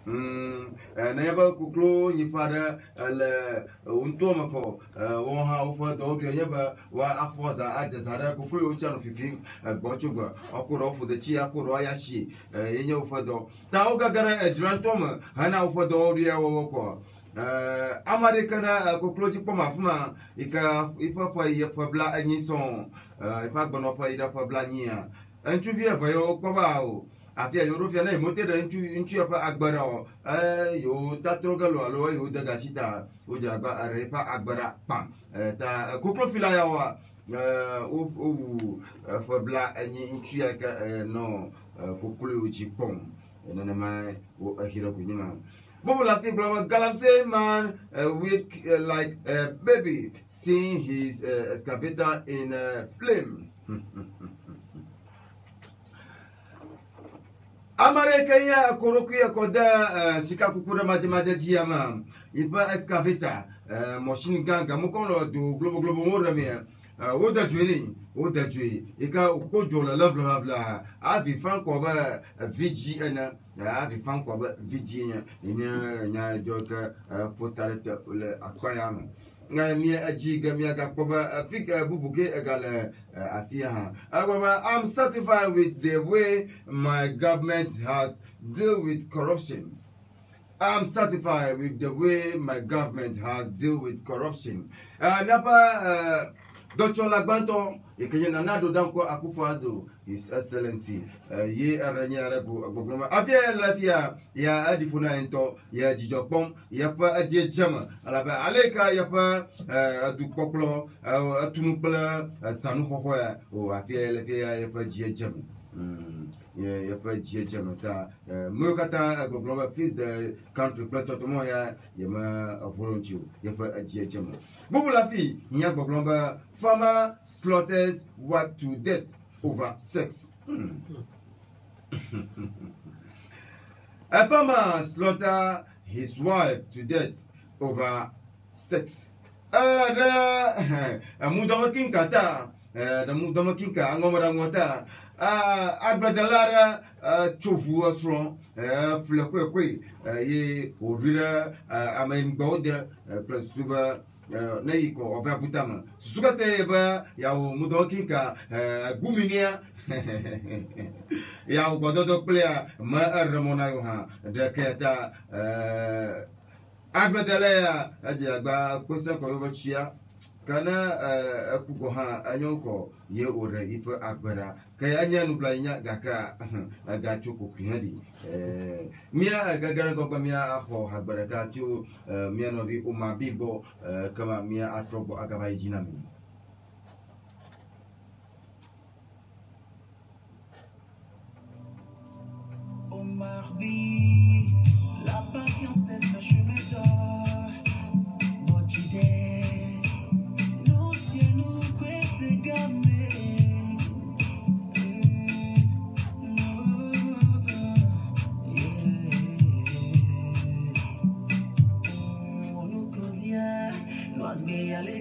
Never Kuklo, your father, Untomako, one how for the Obi Yaba, while Afosa, I just had a Kuklu channel 15, Bochuga, Okuro for the Chiako Royashi, in your father. Tauga Gara, a Drantoma, and now for the Odia Woko. Americana Kukloji Pomafma, Ipapa Yapabla and Yison, Ipabanopa Idapablania, and Trivia Vayo Pabao. Afia European name, moted into Agbara, you tatrogalo, alo, you the Gashita, Ujaba, Arepa Agbara, Pam, Kuklofila, for black and Inchiaka, no, Kukuluchi Pom, and then my hero Kunima. Bubula think Galaxy man with like a baby seeing his excavator in flame. Amerikanya korokuya koda sikakukura majamaja jiama ipa excavator machine ganga mukono do global moramia oda jwe ika ukojo la lavla avi franco ba VG na avi franco ba VG nya joka fotarete le akwayama Mia ajiga mia gakoba fika bubuke egale afia I'm satisfied with the way my government has dealt with corruption. I'm satisfied with the way my government has dealt with corruption. Napa Dr. Lagbanto Ekenya Nado Danko Akufo-Addo, His Excellency ye aranya go afia lafia ya adifuna ento ya jijopom ya pa adie jama alaba aleka ya pa adu koklo atunupla sanu hohoya o afia lafia ya pa jie jama ya pa jie jama ta mokata go fils de country plateau to moya ya ma volunteer ya pa jie jama bubula fi nya go farmer slaughters wife to death over sex. A farmer slaughtered his wife to death over sex. The Mudamakin Kata, the Mudamakinka, Angomaramota, Agbadalara, Chofu was wrong, Flakwe, ye, Udrida, Amen Boda, plus Suba. Neiko of Abutama, Sukateba, Yao Mudokinka, Guminia, Yao Gododo player, Ma Ramonaha, the Keta Agbadalea, Adiaba, Costa Colovachia, Kana Kukoha, Anyoko, Ye or Ipa Agbara, Kayanya Nublaya Gaka, Agachuku Kuhadi, Mia Gagara Gogamia for Habaragatu, Mianovi Umabibo, Kama Mia Atrobo Agavai Jinami. La patience est un chemin d'or, bonne idée, nous si nous couette gamé.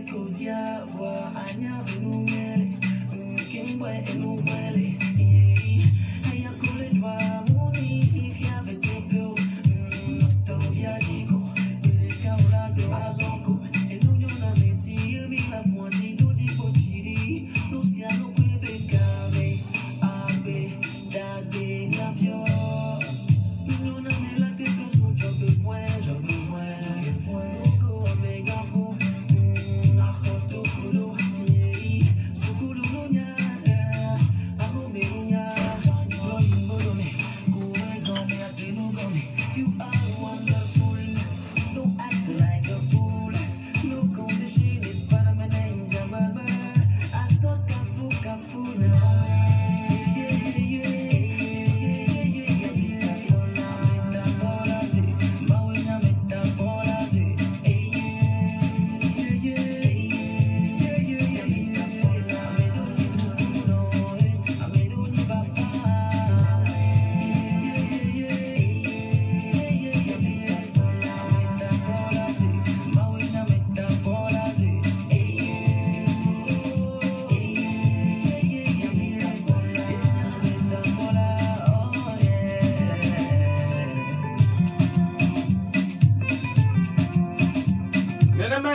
Claudia, voir Anya nous mêler, Kimwe et nous voiler. Aya coulé doigt, mouni, qui avait ses bleus, Tovia Dico, les Kaola de Azonko, et nous y'en a métier, mais la foi dit, nous dit, Pochiri, nous si à nous couper carré, Abbé, Dagé, Nabio, nous y'en a mis la tête, nous j'en besoin,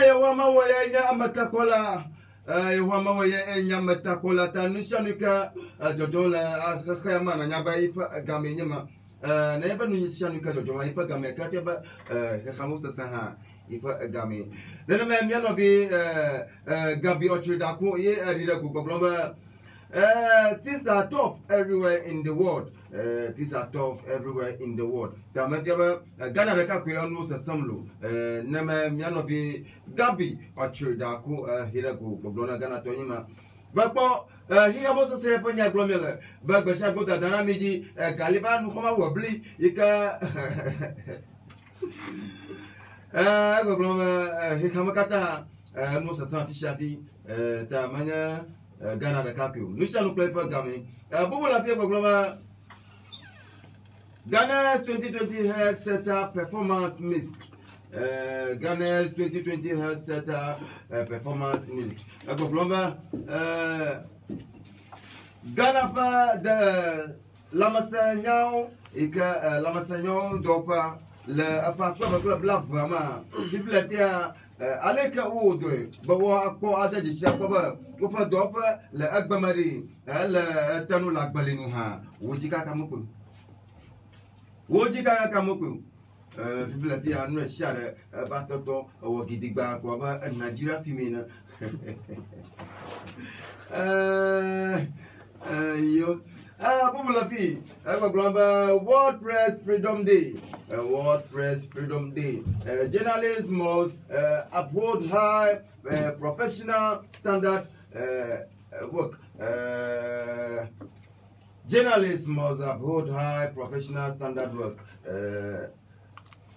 Yawama Waya Amatakola. Yawama Waya Yamatakola Tanusanuka Jodola Akamana Nabaipa Gamenyama. Never knew Shanuka Jodola Ipa Gamekataba Hamusta Saha. Ipa Gami. Then a man be Gabi Ochidako, ye Adidaku Bagloma. Things are tough everywhere in the world. Things are tough everywhere in the world. Tamatiaba, Ghana Rekaku almost a samlu. Nema Mianobi Gabi Ochidako, Hiraku, Baglona Ghana Tonima. But he almost say Panya Glomela, but Bashago Danamiji, Caliban Homa Wabli, Ika. Hikamakata, Musa Santi Tamanya, Ghana the Kaku. Luciano Playper Gami. Bubula Gloma Ghana's 2020 Health Center performance missed. Ghana's 2020 Health Center performance missed. Gloma Ghana the Lamasanyao, Ika Lamasanyao Dopa. Le appartement de la vraiment bibliothèque aleka oudwe bawa ko adaji chapa ko fa dopa le agbamari le tanu la gbalinu ha wojika kamuku bibliothèque anu share ba toto wo gidigba ko ba Nigeria femina yo Bubulafi, World Press Freedom Day. World Press Freedom Day. Journalists must uphold high professional standard work. Journalists must uphold high professional standard work.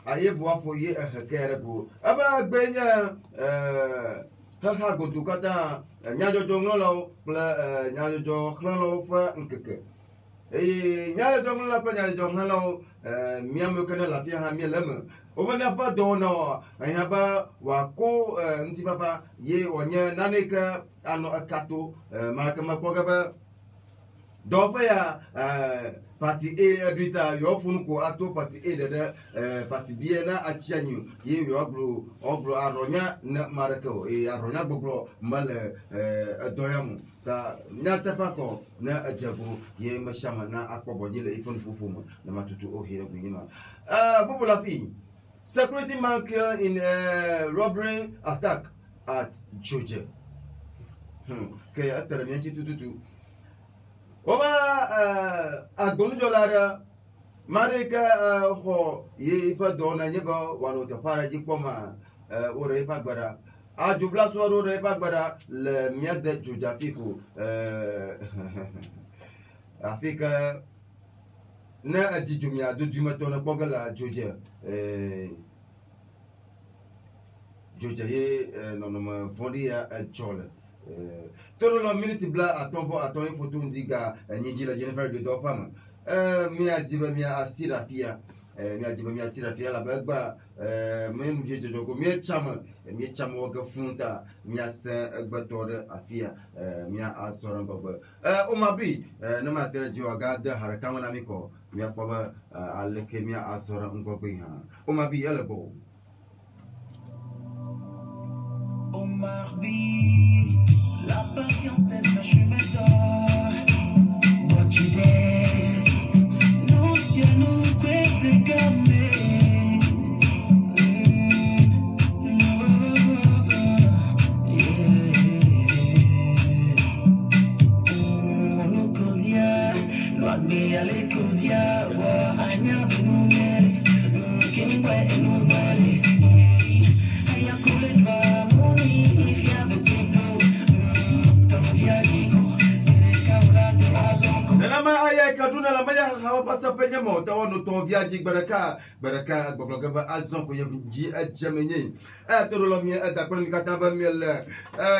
Aye boa for ye a kerego. Aba Benya. Haha go to kata nyajo jongolo nyajo jongolo fa nkeke nyajo jongolo pa nyajo jongolo miamu kana la fia ha mielem obana pa dono ayaba wa ko nti papa ye onye naneka ano akato maka mapoga ba dofa ya party A edita yo funu ko ato party A de party B na achianyu ye yo ogro aronya na marako aronya gbogbo male adoyamu ta nyata pako na ajabu ye mashama na akpobo jile ifunu fufumu na matutu ohire bunyima bubula fi security man killed in robbery attack at Georgia ke atara mianchi tututu Oba agbonujolara marika ho ye ifa dona nyeba wano te para jikoma ore ifa gbara ajubla so ore ifa gbara le miade jujafiku Afrika na ajijumia duduma tona bogala Georgia Georgia ye nonoma fondia chole Todo lo minute bla aton photo ndiga nyinji la Jennifer de Dopam mi ajiba mi asira fia la bagba même vie de jogo mi chama woga funta mi asa agbatore afia mi asoran baba o mabi na matera joga da harakama na miko mi akwa aleke mi asoran ngogbe ha o mabi elebo Oh Marbi, la patience est un chemin d'or. Toi tu es, nous cieux nous quête gamé. Nous cordia, nous agbe ale cordia, voir anya nous mêler, kimwe nous valer. Aya kule dwa. Nama aya kaduna la maya hawa pasa penye mo tawa no ton viaji baraka gbogbo ba azon ko yeji ajamenye to lo mi da ko mi kata ba mi le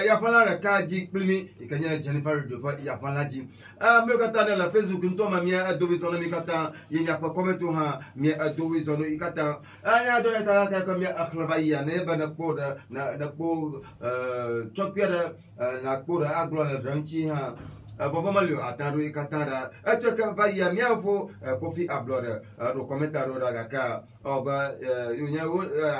ya pala ra ka ji plimi ikanya Jennifer de fa ya pala ji me kata na Facebook nto ma mi adobe sono mi kata yinya pa comment ha mi adobe sono ikata anya do ya ka ko mi akhlabaiya ne ba na ko na ko chokpia na ko aglo na ranchi ha Vraiment le attendre et katara. Et tu que va y a mia fo Kofi Ablore ro commentaire ragaka. Oba yonya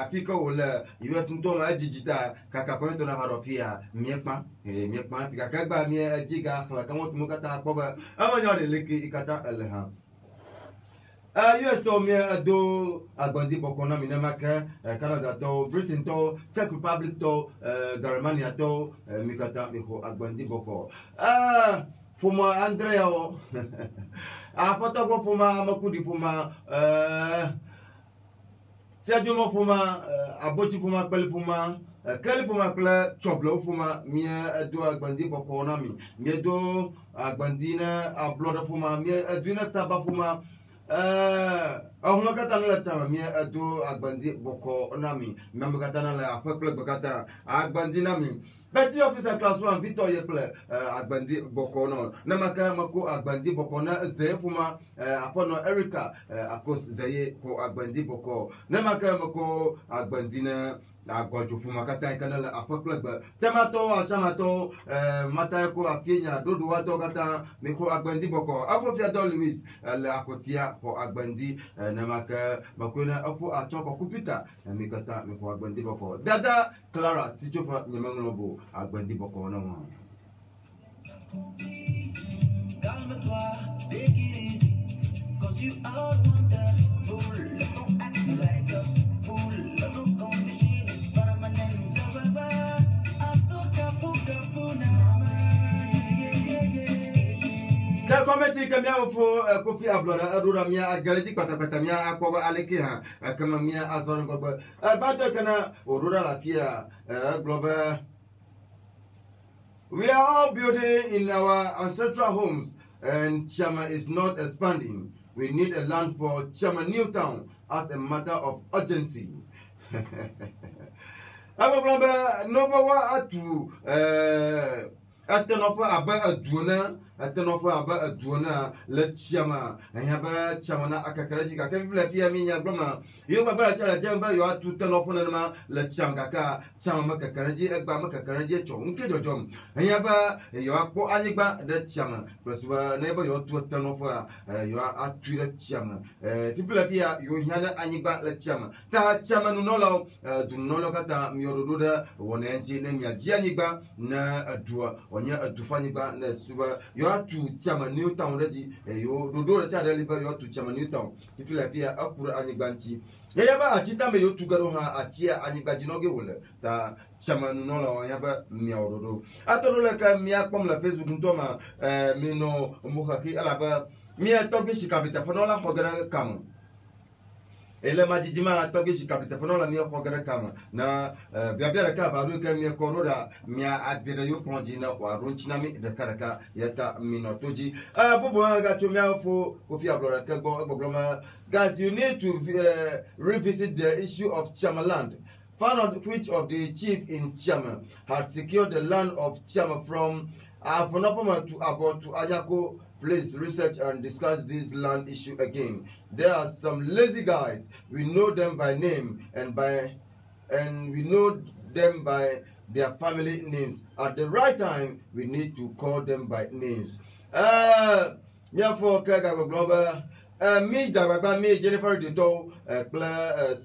Afrika wala US ntoma digital kaka comment on a varofia miekma miekma kaka ba mie jiga kama tumukata koba amanya le ikata elha. US to me do agbandi bokona minamaka Canada to Britain to Czech Republic to Germany to mikata miko agbandi boko puma Andrea o apoto puma makudi puma fiajomo puma aboti puma pel puma kele puma kle choblo puma mie do agbandi bokona mi do agbandina abloda puma mie duna saba puma ahuma kata la chama mi ado agbandi boko nami membe kata na la akwekle bakata agbandi nami beti officer class 1 Victor Yeple agbandi boko no na maka mako agbandi boko na zefuma apono Erica akos zeye ko agbandi boko na maka mako agbandi na agojo puma kata kanala akwekle temato asamato mata ko afinya dodo wato kata miko agbandi boko afo fiado Louis le akotia ko agbandi na maka makona afo atoko kupita mikata miko agbandi boko dada Clara sitopa nyamanglobo agbandi boko no calme-toi, take it easy, cause you are wonderful. Don't act like a fool. Don't condition is permanent. I'm so careful now. Ka kometi kamia fo Kofi Ablora arura mia agaredi kwata mia akoba aleki ha kama mia azon goba bado kana urura lafia global. We are all building in our ancestral homes and Chama is not expanding. We need a land for Chama Newtown as a matter of urgency. Aba global no bawa atu atenofa aba aduona le Chama anyaba Chama na akakaraji ka kevile fia minya gloma yo babara sala jamba yo atu tenofa na ma le Chama ka Chama makakaraji egba makakaraji cho nke jojom anyaba yo akpo anyigba de Chama plesuba neba yo atu tenofa yo atu le Chama fifile fia yo hiana anyigba le Chama ta Chama no lo du no lo kata mi yoruda wonenji ne mi ajianyigba na adua onya adufanyigba na suba yo atu Chama Newtown ready yo dodo re cha deliver yo atu Chama Newtown ifila pia akura anyigbanchi yaba achita me yo tugaro ha achia anyigbaji no ge wole ta Chama no la yaba mi ododo atoro le ka mi akpom la Facebook ntoma mi no mukaki alaba mi atobi shikabita fonola hogara kam ele majijima togi shikabita fonola mi hogara kam na biabia ka baru ka mi korora mi adire yo plonji na wa ronchina mi de karaka yata minotoji bubu ga chomia fo Kofi Ablora ka gogloma. Guys, you need to revisit the issue of Chama land. Find out which of the chief in Chama had secured the land of Chama from Afonopoma to Abo to Anyako. Please research and discuss this land issue again. There are some lazy guys. We know them by name and we know them by their family names. At the right time, we need to call them by names. Mi jababa mi Jennifer Dito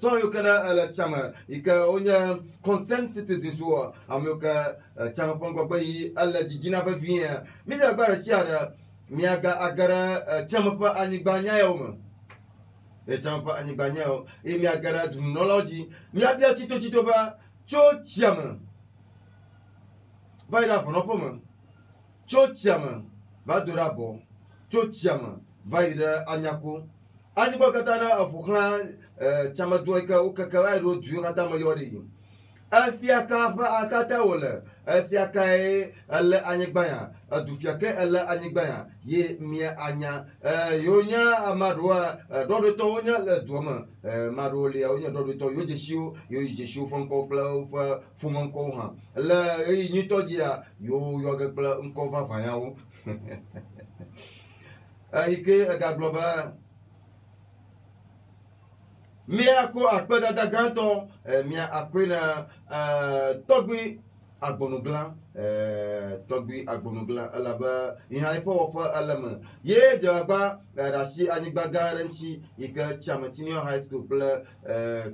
so you can Chama ika onya consent citizens wo amuka Chama pongo bayi alla jijina fa via mi jabara chiara mi aga agara Chama pa anyigbanya yo Chama pa anyigbanya yo mi agara technology mi abia chito ba cho Chama ba ila fono poma cho Chama ba durabo cho Chama vaira anyako anyibo katana afukla Chama doika ukaka ro duata mayori afia ka ba akata wala afia kai alla anyigbaya adufia kai alla anyigbaya ye mia anya yonya amadwa dodo to onya le duama maroli onya dodo to yo jeshiu fonko pla fumonko ha la yi to dia yo ga pla nko va fayawo ike aga global mia ko akpeda da ganto mia akwena togbi agbonugla togbi agbonugla alaba ihai po po alama ye jaba rashi anigba garanti ika chama senior high school pla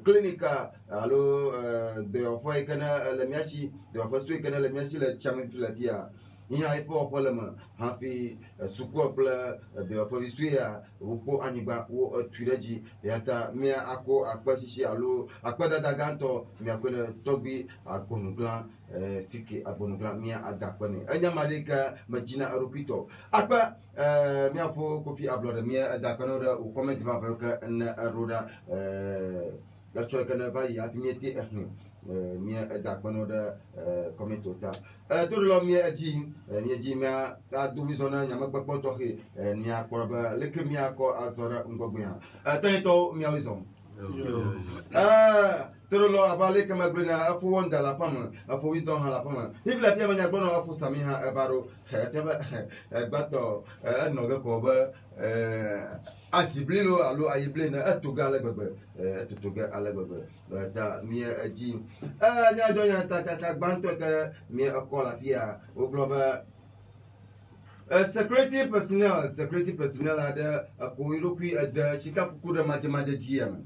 clinica alo de opo ikana la miashi de opo stu ikana la miashi la chama filapia ihai po po lama hafi suko pla de opo visuya upo anigba wo tureji yata mia ako akpashishi alo akpada daganto mi akona togbi agbonugla siki agbonugla mia adakwane anya marika majina arupito akpa mia fo kofi ablore mia adakwane ro comment va ka na roda la choka na va ya fimieti mia adakwane ro comment tota to lo mia aji mia adu vizona nyama gbagbo to he mia korba leke mia ko azora ngogbo ya to mia wizon Terolo abale kama brina afu wonda la pama afu wisdom ha la pama if la fiama nya gbono afu samiha ebaro fiama gbato no ga ko ba asiblilo alo ayible na atuga la gbegbe tutuga ala gbegbe ta mi aji nya jo nya ta gbanto ka mi akola fia o global security personnel ada ko irokui ada shika kukura maje GM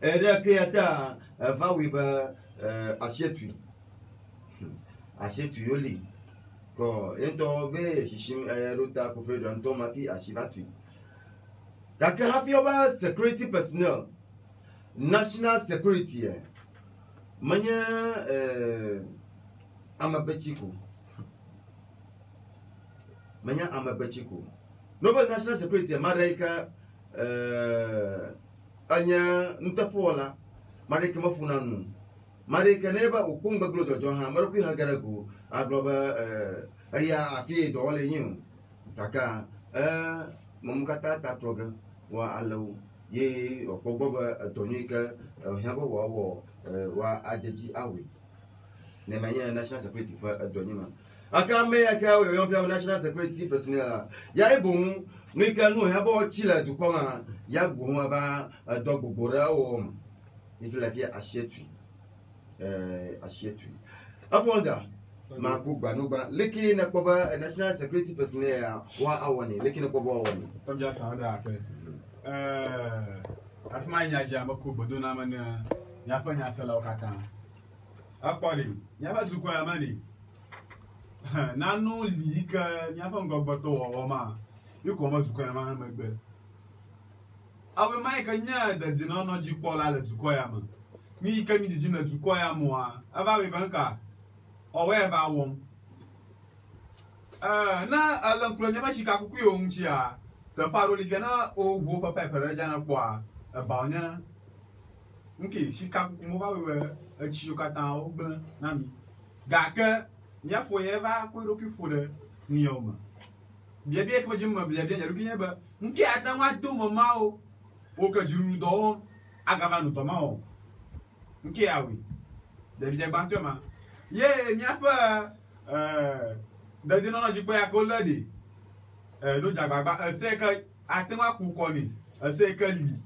Era que ata va wiba achetu yoli ko ento be shishim ruta ko fredo anto mafi ashivatu daka hafi oba security personnel national security manya amabechiko no ba national security maraika anya ntapola mareke mafuna nu mareke neba ukunga glodo joha maruki hagaragu agloba aya afi dole nyu taka mumkata tatroga wa alu ye okogoba tonika habo wa ajeji awi ne manya national security fa donima akame akawe yo national security personnel ya ibun nika nu habo chila dukonga ya gbo aba dogbora o ifila fi ashetu afonda ma ku gba no gba leki na koba national security personnel wa awoni leki na koba awoni tom ja sa da afe afma nya ja ma ku bodo na mana ya fa nya sala o kaka akpori nya fa zuko ya mani na no li ka nya fa ngogbo to wo ma yuko ma zuko ya ma megbe awe mai ka nya da dinono ji pola le zuko ya ma ni ka mi ji na zuko ya mo a aba we banka o we ba won na alan klo nya ba shika kuku yo nchi a te faro li na o go papa pere jana kwa ba nya nke shika kuku mo ba we chi yo kata o gbe na mi ga ke nya fo ye ba ko ro ki fo de ni yo ma bia bia ko jim ma bia bia ru ki nya ba nke ata wa do mo ma o ka juru do agava no to ma o nke awi de bia gba to ma ye nya pa da di no ji pe akola de no jagbagba se ka atenwa ku ko ni se ka li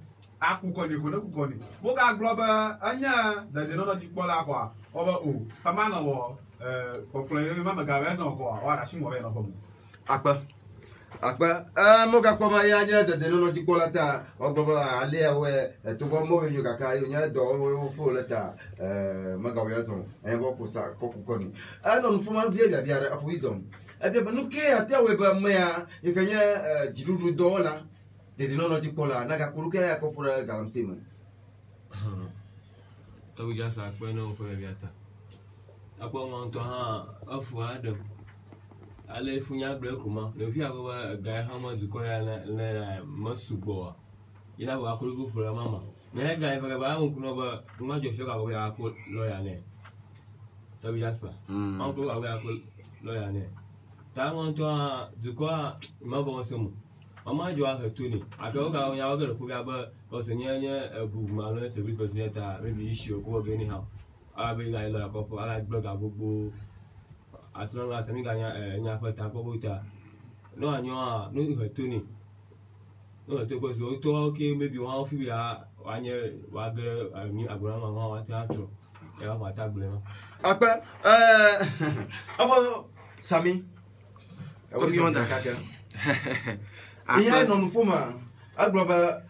akuko ni ko na ku ko ni mo ga global anya da di no ji pola kwa oba o kama na wo popular mama ga we so ko wa ra shi mo we no ko akpa mo ga kwa ya nya de no ji pola ta ogbo ale we to go mo yu ga ka yu nya do wo pola ta maga we so bo ko sa ko ku ni no formal bia afu wisdom ebe banu ke ate we ba mea ikanya jidudu dola de no ji pola na ga kuruke ya ko pura galam sima to we just like when no ko biata akwa mo to ha afu adam ale funya bre kuma no fi agoba ga ha mo du ko ya na masugo ina ba ko go pura mama na ga fa ba un kuno ba ma jo fi ga go ya ko lo ya ne to we just ba on ko ga ko lo ya ne ta ngon to du ko ma go so mu mama jo a to ni ato ga ya wa ga ko ga ba ko so nya bu ma lo service person ta maybe issue ko ga ni ha a be ga lo ko po ala blog agbogbo atlo ga sami ga nya fa ta ko buta no anyo a no ho to ni no to ko so to ke maybe wa fi ya wa nye wa ga mi agora ma wa ta tro et on va tabler. Après, avant, Sami. Comme il y en a. Il y a un nouveau moment. A global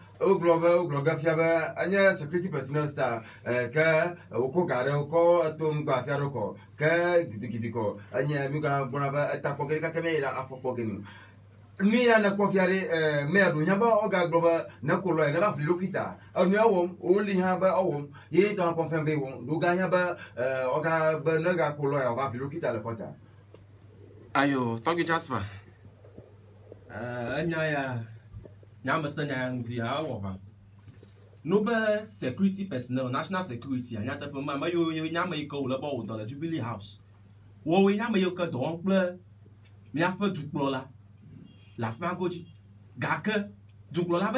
fiaba, anya security personnel star, ka oko gare oko tom gwa fiaro ko, ka gidiko, anya miga bonaba tapoke ka kamera afopogenu. Ni ya na kwa fiare meru nyamba oga global na kolo na ba filokita. Anu awom oli haba awom, ye don confirm be won, do ga haba oga ba na ga kolo ya ba filokita le kota. Ayo, talk with Jasper. Anya Nyamasa Nyanzi, our Noble security personnel, national security, and Yata Pama, you Yamako about the Jubilee House. Wo Yamayoka Dongle, Miapa Duplola, La Fagoji, Gaka, Duplola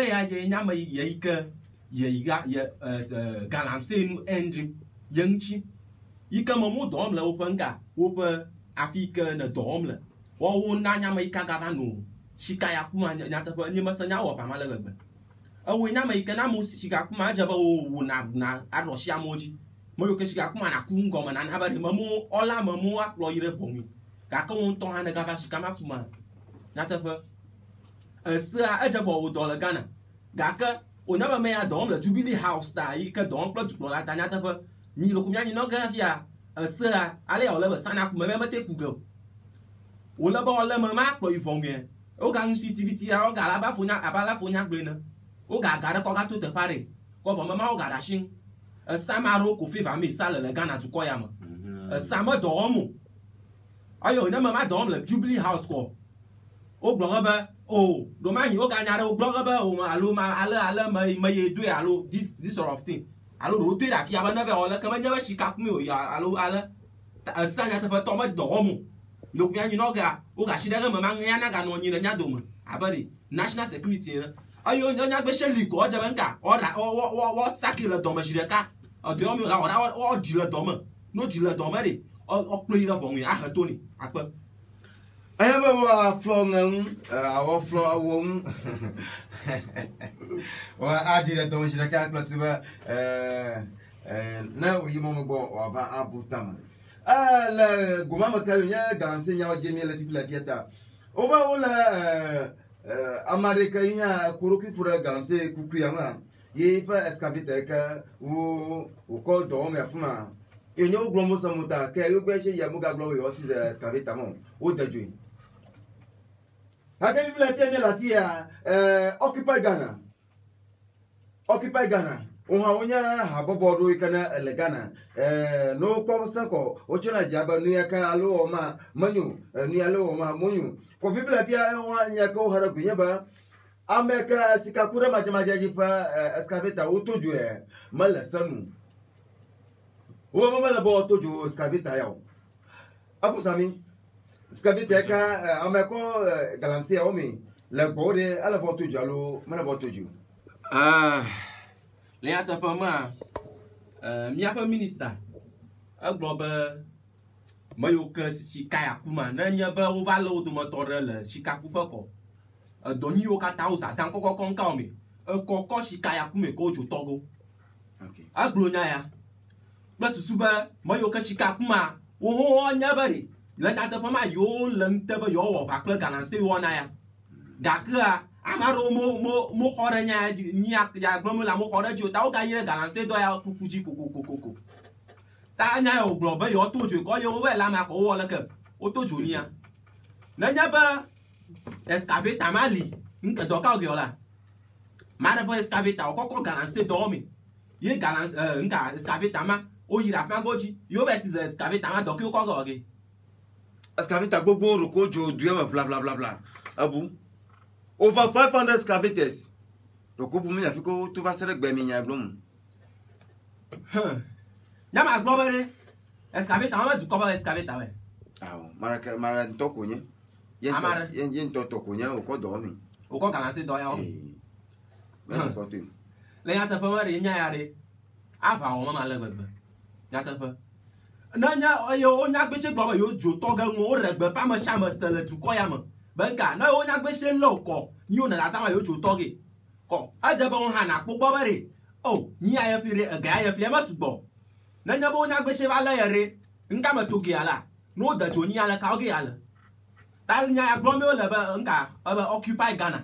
Yama Yaika, Galamsenu engine, Yangchi. You come a more domla open ga, over Africa and a domla. Wo Nanyamaka Gavano. Shikaya kuma nyata ni masanya wa pamala gbe awu nya mai kana mu shika kuma jaba o na aroshia moji mo yo ke shika kuma na kungo ma na habari mamu ola mamu aklo yire pomi ka ka won ton hana ga shika ma kuma nyata fa asa ajaba o dola gana ga ka o nya ba me ya dom la Jubilee House ta yi ka dom plo duplo la ta nyata fa ni lo kumya ni no ga fia asa ale o le ba sana kuma me mate kugo o la ba o le ma aklo yi ponge o ga nsitiviti ya o ga la ba funya abala funya gbe na o ga ga ko ga to te pare ko bo mama o ga da shin samaro ko fi fami sale le Ghana to ko ya mo sama do mo ayo na mama do le Jubilee House ko o blog ba o do ma yi o ga nyare o blog ba o alo ma ala ma ye do alo this sort of thing alo ro do da fi aba na be o le ka ma nya ba shika ku mi o ya alo ala sanya te fa to ma do mo donc bien you know ga o ga shidere mama nya na ga no nyi nya do mo abari national security na ayo nya gbe sheli ko je banka o ra o sakire do ma shire ka o de o mi la o di le do mo no di le do mo re o plo ira bon ya ha to ni apa Ayaba wa flow ngam awo flow awon wa adire do shire ka plus ba na o yimo mo bo wa ba abutama la gomama kanya ganse nya wajemi la fifla fiata oba wala Amerika nya kuruki pura ganse kukuyama ye pa escavate ka o ko do me afuma enyo glomo samuta ke yo gbe se ya muga glo yo si escavate mo o daju haka fifla fiata la fia occupy Ghana Oha onya habobodo ikana elegana no kwa sako ochona jaba nuyaka alo oma manyu nuyalo oma munyu ko vibla pia onya ko haraku nyaba ameka sikakura majamaja jipa escaveta utojue mala sanu o mama la bo tojo escaveta yao apo sami escaveta ka ameko galamsia omi la bode ala bo tojo alo mala bo tojo le ata pa ma miape minister aglobe mayo ke shikaya kuma na nya ba o va lo do motor le shikaku pa ko doni o kata o sa san ko kon ka mi ko shikaya kuma ko jo togo okay aglo nya ya ba susuba mayo ke shikaku ma o nya bari le ata pa ma yo lente ba yo wo ba kle ganan se wo na ya gaka amaro mo hore nya ya gbomo la mo hore ji ta o ga yire galanse do ya kukuji kokokoko ta nya o gbo be yo tojo ko yo we la ma ko wo le ke o tojo ni ya na nya ba excavator mali nke do ka o ge ola ma na ba excavator o kokko galanse do mi ye galanse nka excavator ma o yira fa goji yo be si excavator ma do ki o ko go ge excavator gbogbo rokojo duema bla bla bla bla abu over 500 excavators. Le couple me a fait que tout va se régler minya glom. Nyama globere excavator ma du ko ba excavator we. Ah, mara toko nya. Yen toko nya o ko do mi. O ko galanse do ya o. Ben ko tu. Le ya ta fa ma re nya ya re. Aba o ma le gbegbe. Ya ta fa. Na nya yo nya gbe che globe yo jo to ga ngo regbe pa ma sha ma sele tu ko ya ma. Benga na o nya gbe se lo ko ni o na la sama yo jo to ge ko ajaba on ha na popo bare o ni aya pire ga aya pire ma sugbo Nanya bo nya gbe va la yare. Nka ma to giala. No da to nya la ka giala. Tal nya aglo me le ba nka occupy Ghana.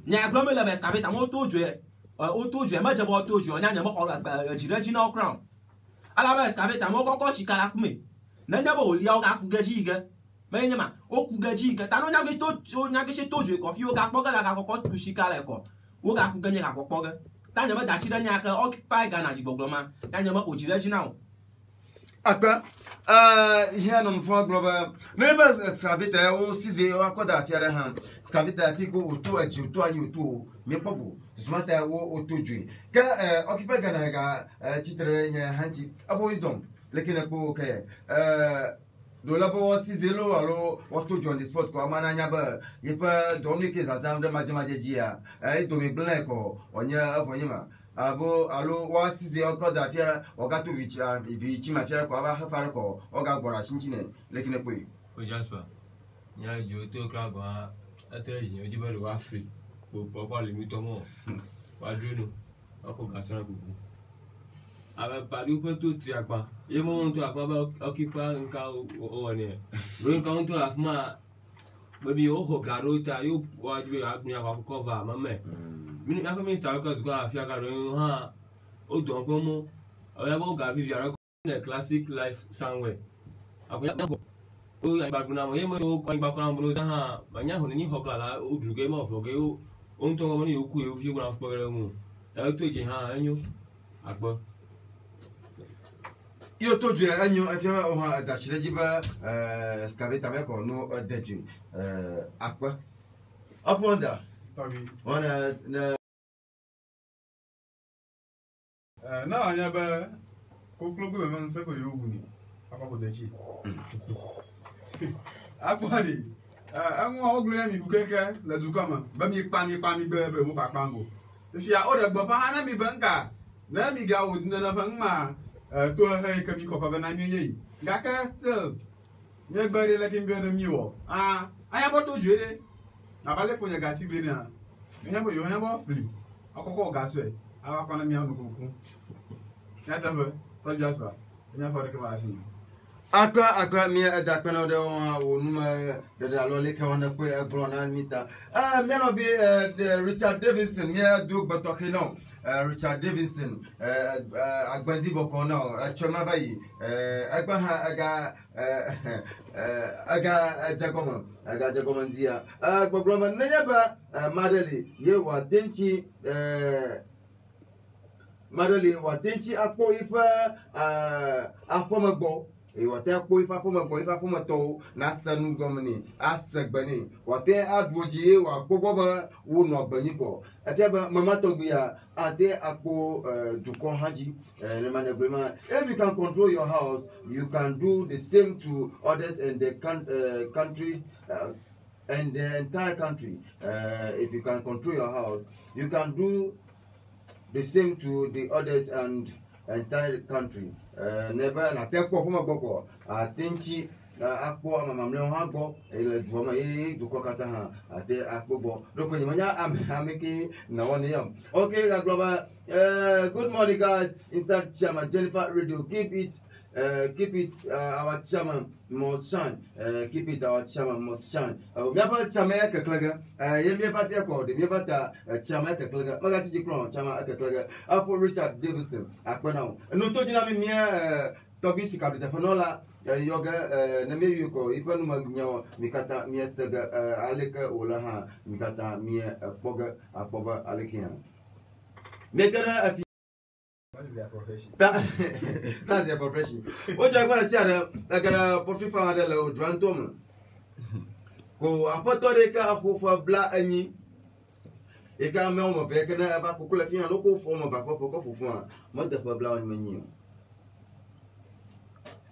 Nya aglo me le ba excavator mo to jwe. O to jwe ma je bo to jwe nya mo ko jira jina crown. Ala ba excavator mo ko shikala kume. Nanya bo li o ga ku gaji ga. Mais nyama o ku gaji ga ta no nya gbe to jwe ko fi o ga poga la ga ko tu shikala ko. O ga ku ganye ga ko poga. Ta nyama da chira nya ka occupy Ghana ji gbogboma. Ta nyama o jira jina o. Akpa here no for global neighbors excavator o size o akoda afiare han excavator fi go oto aji oto anyi oto me popo smata o oto dwe ka occupy Ghana ga chitre nya hanti abo wisdom lekina ko ke do labo size lo alo oto dwe on the spot ko amana nya ba yepa domni ke zazam de maje jia do me blan ko onya avonyima abo alo wa size okoda afia ogato vichi mafia ko aba hafara ko oga gbora shinchine lekine pe o Jasper nya jo to kra ba atreji o jibelo wa free po le mi to mo wa dreno ako gasara gugu aba padu ko to tri apa ye mo to apa ba occupy nka o ne ro nka to afma baby o ho garota yo wa jibe abnya wa cover mama mini na fami star ko afia ga ro ha o don ko mo o ya bo ga vi ara na classic life somewhere abuya o ya ba na mo ye mo o ba ko na mo ha banya ho ni ho kala o druge mo fo ge o nto mo ni o ku e o fi ko na fo gere mu ta to je ha anyo agbo yo to je anyo afia o ha da shire jiba excavator me ko no deju akpa afonda wana na anya ba ko klogo me man se ko yogu ni papa ko dechi apori anwo oglu na mi bukeke la dukama ba mi pa be mo pa pango fi ya ora gbo pa na mi banka na mi ga o na pa ma to he ka mi ko pa na mi yi ga ka still nye gbere la kimbe na mi wo anya bo to juere na ba le fo nya ga ti gbe na nya bo yo nya bo free akoko ga so e awa kwa na mi anu kuku ya ta ba to Jasper nya fo re ka ba sin akwa mi da pena de o numa de lo le ka wana ko agrona mita men of Richard Davidson mi do gbatoke no Richard Davidson agbandi boko no choma bayi agba ha aga jagoma ndia gbogboma nanyaba madali ye wa denchi madali wa denchi akpo ifa afomagbo e wate akpo ifa foma to na sanu gomni asagbani wate adwoji wa gbogboma wo no gbani ko atiaba mama to gbiya ate akpo dukon haji ne manebrema. If you can control your house, you can do the same to others in the country and the entire country. If you can control your house, you can do the same to the others and entire country. Never na tekpo foma boko atenchi akpo amamle ho agbo ele duoma duko kata ha ate akpo bo roko nyanya ameki na woni yam. Okay, la global good morning guys. Instant chairman Jennifer Radio, keep it our chairman must shine. Keep it our chairman must shine. Me aba chairman akeklega ye me fa tie ko de me fa ta chairman akeklega maga ti kron chairman akeklega afo Richard Davidson akpena no to jina me tobi sikabri telefonola yoga na me yuko ifanu magnyo mikata miestega aleka olaha mikata mi poga apoba alekian mekara that's their profession. What you going to say? I got a portrait for the Drantom. Go apotorica for black any. If I am a vacant, I have a local form of a cocoa, mother for blood menu.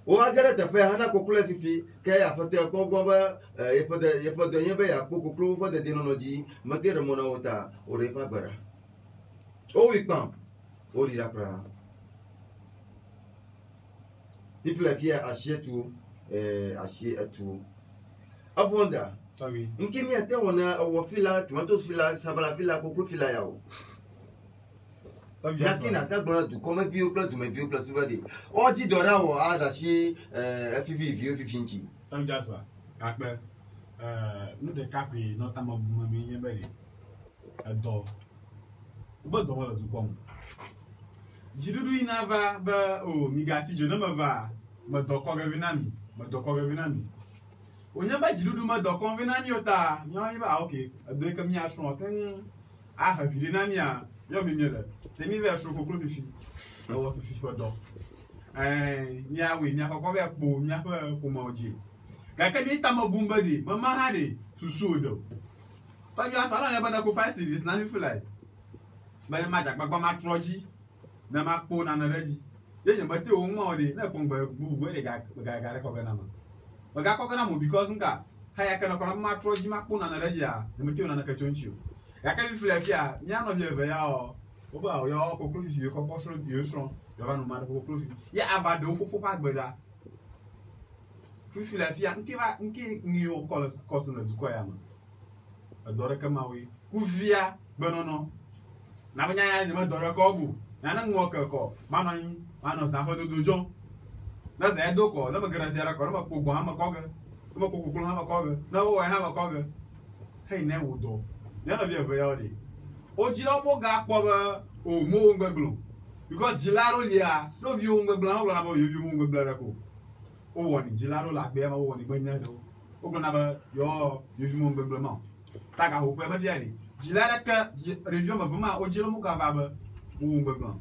Oh, I got a fair Hana Cocola Fifi, Kaya Potter Cogoba, if the Yaba, Coco for the Dinology, Matera Monota, or a Papera. Oh, we come. Ori la pra. If la fia achie tu avonda. Sorry. Nkimi ate wona owo fila tomato fila sabala fila kokro fila yawo. Yakina tabla du comme vieux plat du vieux plat souvadi. O ti dora o adashi fifi vieux fifinchi. Tom Jasper. Akbe nous de capi notamment mami yebeli. Ado. Bo do wala du kom. Jidudu inava ba o migati je no va. Ma do ko revinami. Ma do ko revinami. Onyamba jidudu ma do ko revinami ota. Nyo ba okay. Ado ke mi aso ten a ha vilinami a. Yo mi miele. Te mi ve so ko klo fifi. O fifi ko do. Nya we nya ko be po nya ko ma oji. Ga ke ni tama bumba di. Mama ha de susu do. Pa ju asala ya bana ko 5 series na mi feel like. Ba ma jak pa ma troji. Na ma po na na reji. Ye nya mate o nwa de na ko ngba bu de ga ko be na ma. Ba ga ko na mo because nka ha ya ke na ko ma troji ma po na na reji a. Na mate o na ka chonchi o. Ya ka mi feel like ya nya no je be ya o. O ba o yo ko close you ko so you so. Yo ba no ma ko close. Ya abade o fofo pa gbeda. Feel like ya nke ni o ko so na du ko ya ma. Adore kama we. Ku via benono. Na banya ya nyama dore ko bu. Na na nwo ko mano sa ho do jo. Na za do ko na magara fiara ko na ko gwa ma ko ga. Na ko ko ha ma ko ga. Na wo ha ma ko ga. Hey na wo do. Na na via be ya de. O jira mo ga po ba o mo ngbeglo. Because jilaro lia, no view ngbeglo ha na ba you mo ngbeglo ko. O woni jilaro la be ma woni gbanya do. O glo na ba yo you mo ngbeglo ma. Ta ga ho pe ma fiari. Jilaro ka review ma vuma o jira mo ga ba ba mo ngbeglo.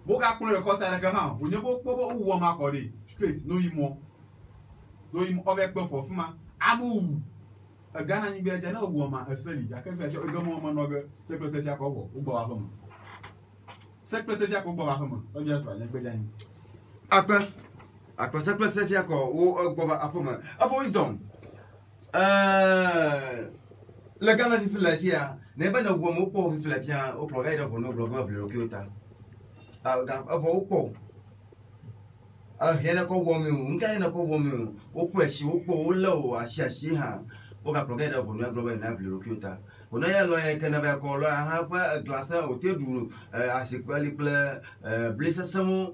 Mo ga kuro ko ta ka ha, onye bo po o wo ma ko de straight no yimo. No yimo o be pe fo fuma. Amu Ghana ni bia jana wo ma asali ya ka fi o gamo ma no ga sekle se fia ko wo gbo wa fama. Sekle se fia ko gbo wa fama. O just ba ni gbe jan. Akpa sekle se fia ko wo gbo ba afoma. Afo wisdom. Le Ghana fi la fia, ne ba na wo mo po fi la fia o pro ga ida ko no blog ba blo kiota. Afo ko hena ko wo mi nka na ko wo mi o ko eshi o po o lo asi ha o ga progreda bo no global na blo kiota ko na ya lo ya kana ba ko lo ha pa glasa o te du asikwali ple blessa samo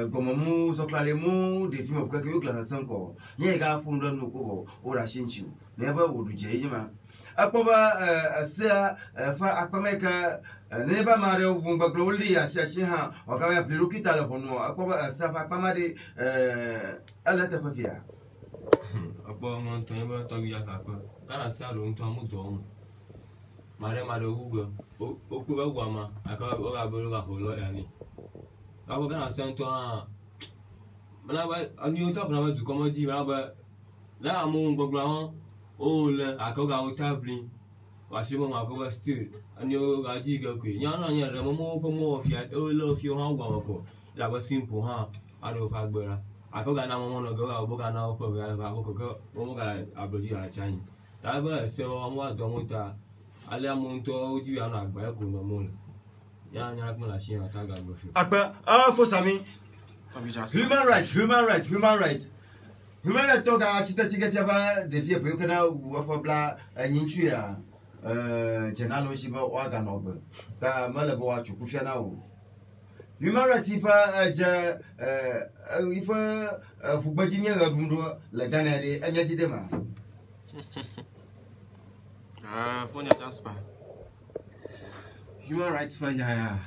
gomamu zoklalemu de film ko ke glasa sanko ye ga fu ndo no ko o ra shinchi ne ba wo du je jima akoba asa fa akameka neba mare ubumba gloli ya shashiha wakaba plirukita la hono akoba safa pamade ala ta fafia Apo mon to yeba to ya ka ko kana sa lo nto mu do mare ugo o ku ba gwa ma aka o ga bolo ga holo ya ni ako kana sa nto ha mana ba ani o ta na ba du komo ji ba la amu gbogbo awon o le aka ga o tabli Washimo Makoba still, and you got Giga Queen. Yana, the more fiat, oh, love you, how go. That was simple, huh? I don't have better. I forgot now, I go out, book and out for Oga, Abuja, Chinese. That was so on what Domota. I let Monto, you are not by a good moon. Yana, she attack with you. Akpa, for Sammy. Human rights. Human rights talk about Chita the fear for Wapabla and Inchuya. General Shiba Waganob, Malabo Chukufianao. Human rights if Fubajinia Rundo, Latanade, and Yatidema. Fonya Jasper. Human rights for ya.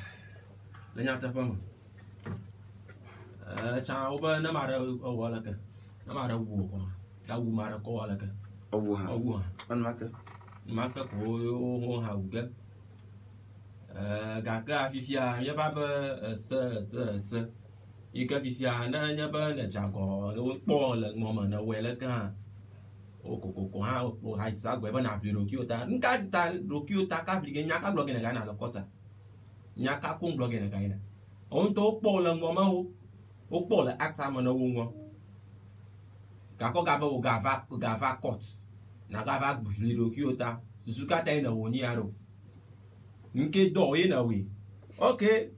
Lenyata Pama. Chaoba, no matter a wallaka, no matter who, that would matter call like a Unmaka. Maka ko ha uga ga fifia ya baba se ika fifia na nya ba na jago o po le ngoma na wele ka o ko ha o ha isa gwe ba na biro kiota nka ta ro kiota ka bi nya ka blog na ga na lokota nya ka kun blog na ga ina on to po le ngoma o po le acta mo na wo ngo ga ko ga ba o ga va court na gava biro kiota susuka ta ina woni aro nke do ye na we okay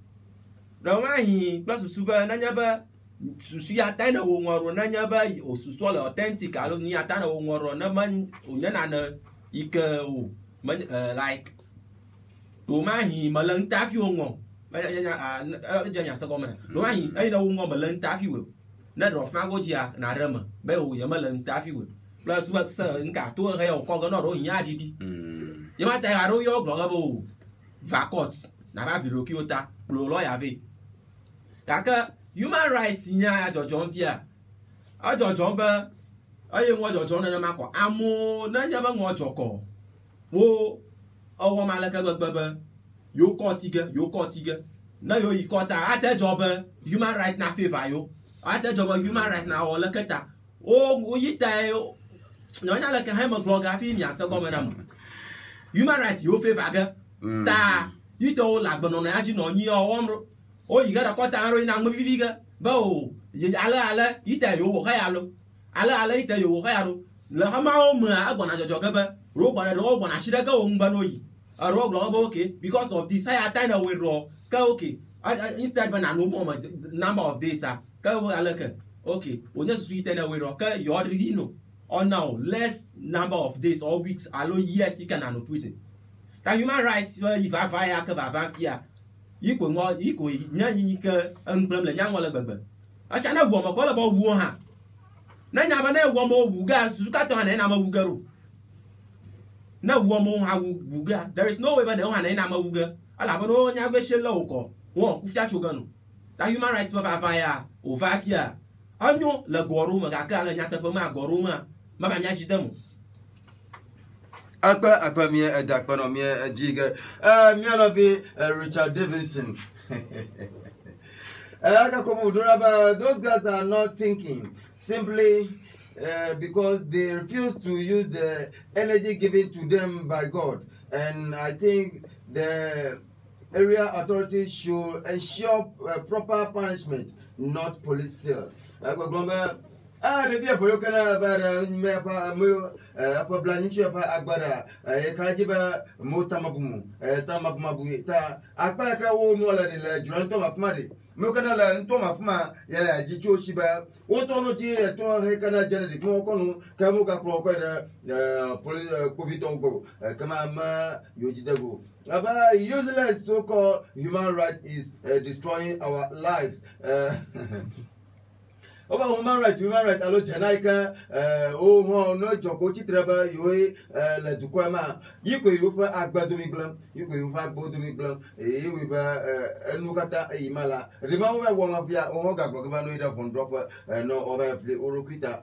rawahi plus susuba na nyaba susu ya ta na wo nworo na nyaba o susu ole authentic alo ni ata na wo nworo na man onya na ike o man like to mahi malang ta fi onwo ya sa gomana lo ai ai da wo mo len ta fi wo na ro fa go jia na rema be wo ye mo len ta fi wo plus work sa nka to re o ko go no ro nya didi ye ma ta ro yo gbo bo vacot na ba biro ki ota lo ya ve ka human rights nya ya jojo mfia a jojo ba aye wo jojo na ma ko amu na nya ba ngo joko wo owo ma la ka gbagba yo kotiga na yo ikota ate job human right na favor yo ate job human right na o la keta o yita yo no nya la ka ha mo blogger fi mi asa gomena mo human right yo favor ga ta yito o la gbono na aji no nyi o mro o yi ga da kota ro ina mo vivi ga ba o ala yita yo wo ga ya lo ala yita yo wo ga ya lo la ha ma o mo agbona jojo ga ba ro gbona shira ga o ngba no yi ro blogger okay because of this I attain away raw ka okay instead when I know more number of days ka alaka okay we just sweet away raw ka you already know or now less number of days or weeks allo years you can no prison that human rights if I fire ka va fear you go nya yin ka emblem le nya wala gbagba acha na gwo mo ko la ba wu ha na nya ba na gwo mo wu ga su ka to ha na ma wu ga ro na woman ha wuga there is no way but the one na ma wuga ala ba no nya gbe shela uko won ku fia choganu that human rights ba fire o va fia anyo le goru ma ka la nya ta ba ma goru ma ba nya jidemu akpa mi edakpa no mi jiga mi alavi Richard Davidson aka komo duraba those guys are not thinking simply because they refuse to use the energy given to them by God. And I think the area authorities should ensure proper punishment, not police. The dear for you can have a blanche agbada, a carajiba, motamabumu, tamabumu, Akaka, more than the joint of Mari. Mokana ntoma fuma ya jicho shiba wotono ti to hekana janedi mo kono kamuka prokweda covid ogo kama ma yojidago aba useless so called human right is destroying our lives Oba human right alo Janaika o ho no joko chitraba yoy la dukwama yiko yufa agbado mi blam yiko yufa agbodo mi blam we ba enukata imala rima wo ma via o ga gbogba no ida von drop no over play orokita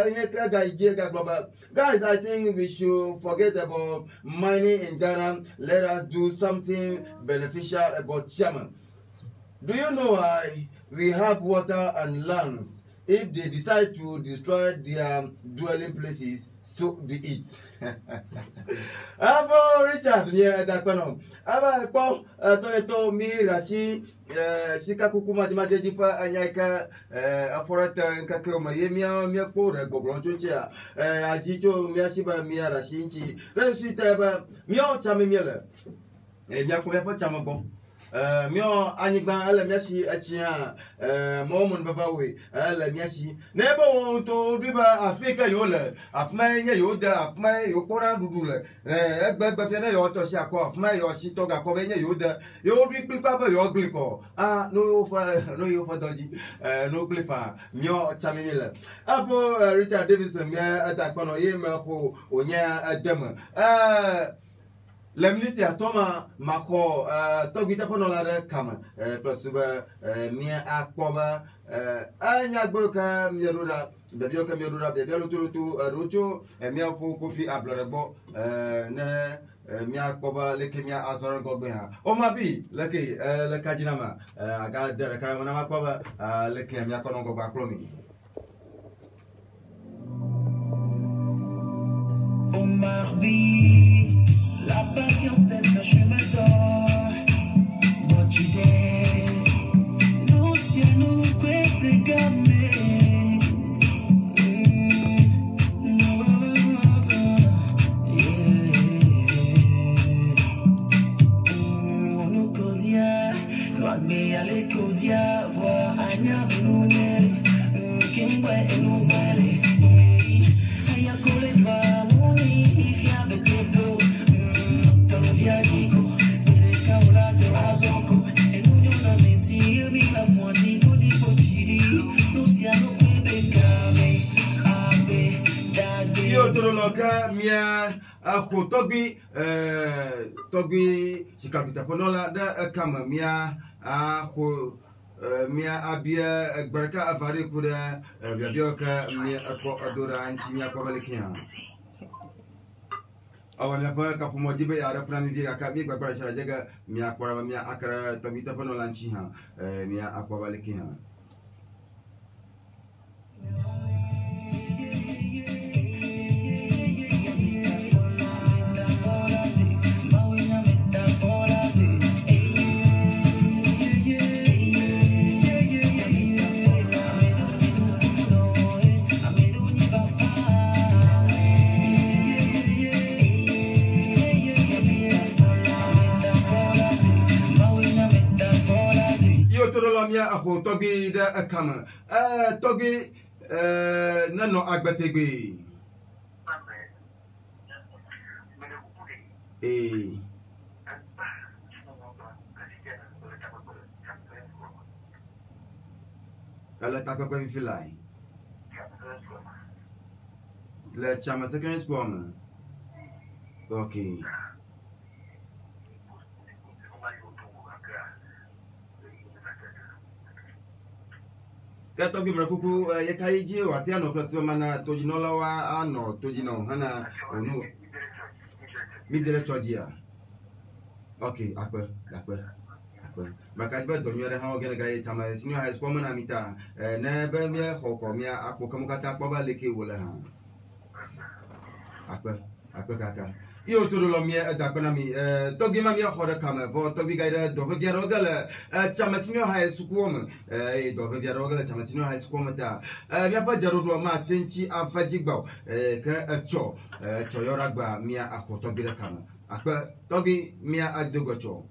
here ga ije ga global guys. I think we should forget about mining in Ghana. Let us do something beneficial about Chairman. Do you know why we have water and lands? If they decide to destroy their dwelling places, so be it. Abo Richard, yeah, that one. Aba ko to mi rashi sika kukuma dimajeji fa anyaka aforata kakeo mayemia mi ko re goblonchuncha ajicho mi asiba mi rashi nchi. Re suita ba mi o chame miele. Mi akome pa chamabo. Mio anigba ala miasi achia momon babawe ala miasi nebo to driba Africa yole afma nya yoda afma yokora dudule egba fiana yo to si akọ afma yo si to ga ko benya yoda yo dri papa yo gliko no yo fa doji no glifa mio chamimile apo Richard Davidson me atakwa no ye me ko onya adem la minute ya toma mako togita pono la kama plasuba mia akpoba anya gboka miaruda bebioka miaruda bebialo tulutu rocho mia fu kofi ablorebo ne mia akpoba leke mia azora gogbe ha o mabi leke le kajinama aga dere karama na makpoba leke mia kono gogba plomi La patience est un chemin d'or. But you did. Nous, si nous, qu'est-ce gamé. On nous codia. Nous agbe ale codia. Voir Anya nous mêler. Kimwe et nous valer. Aya kole dwa muni. Ikia besebo. Viadico, ele kaula de azonko, mia ko togi sikabita ponola da kama mia ko mia abia baraka avari kuda biabioka mia ko adora anchi mia ko balikia awa mia pa ka pomoji be ara frami vi aka mi ba bara jaga mia ko mia akara tobita ponola anchi ha mia ko balikia mia ako togi da kama togi nano agbategbe ala takwa kwa filai la chama second school okay Kato bi mrakuku yakaiji watiano plus mana tojinola wa ano tojino hana onu midere chojia okay akwe makajba donyere ha ogene gaye chama senior high school mana mita na be mi hoko mi akwo kamukata akwa leke wole ha akwe kaka Io tu lo mia da panami togi ma mia khora kama vo togi gaira do via rogala chamasino ha sukuom do via rogala chamasino ha sukuom ta mia pa jaruru ma tenchi afajigba ka cho yora gba mia akoto gira kama akwa togi mia adogocho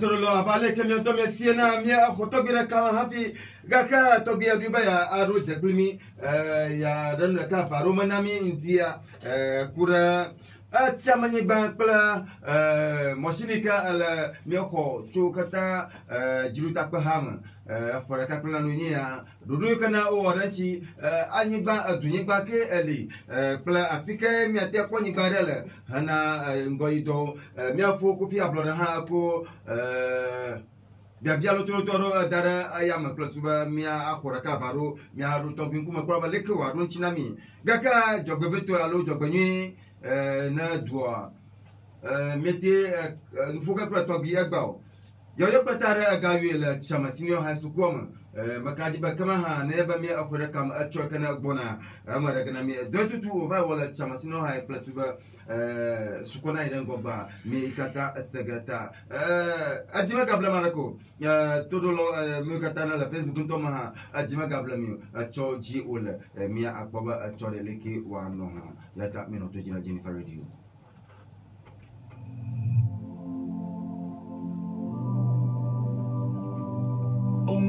Tolo abale kemyo tome siena mia khotogira kama hafi gaka tobia dubaya aruja glimi ya ranna ka faru manami india kura chamanye bakla mosinika ala mioko chukata jiruta paham fora kapla nunya dudu kana o oranchi anyiba adunyigba ke eli pla afika mi atia kwani barele hana ngoido mi afu ku fi ablora ha ko biabia lo toro dara ayama plasuba mi akhora ka baro mi aru to bin kuma kwa leke wa run chinami gaka jogbeto alo jogbani na dua meti nfuka kwa to bi agbao yo patara gawela chama senior high school makaji ba kama ha ne ba mi akhora kam acho kana bona amara kana mi do tutu over wala chama senior high plasuba sukona irengo ba mi ikata sagata ajima kabla marako todo lo mi kata na la Facebook ntoma ajima kabla mi acho ji ul mi akbaba acho leki wa no ha ya ta mi no to jina Jennifer Radio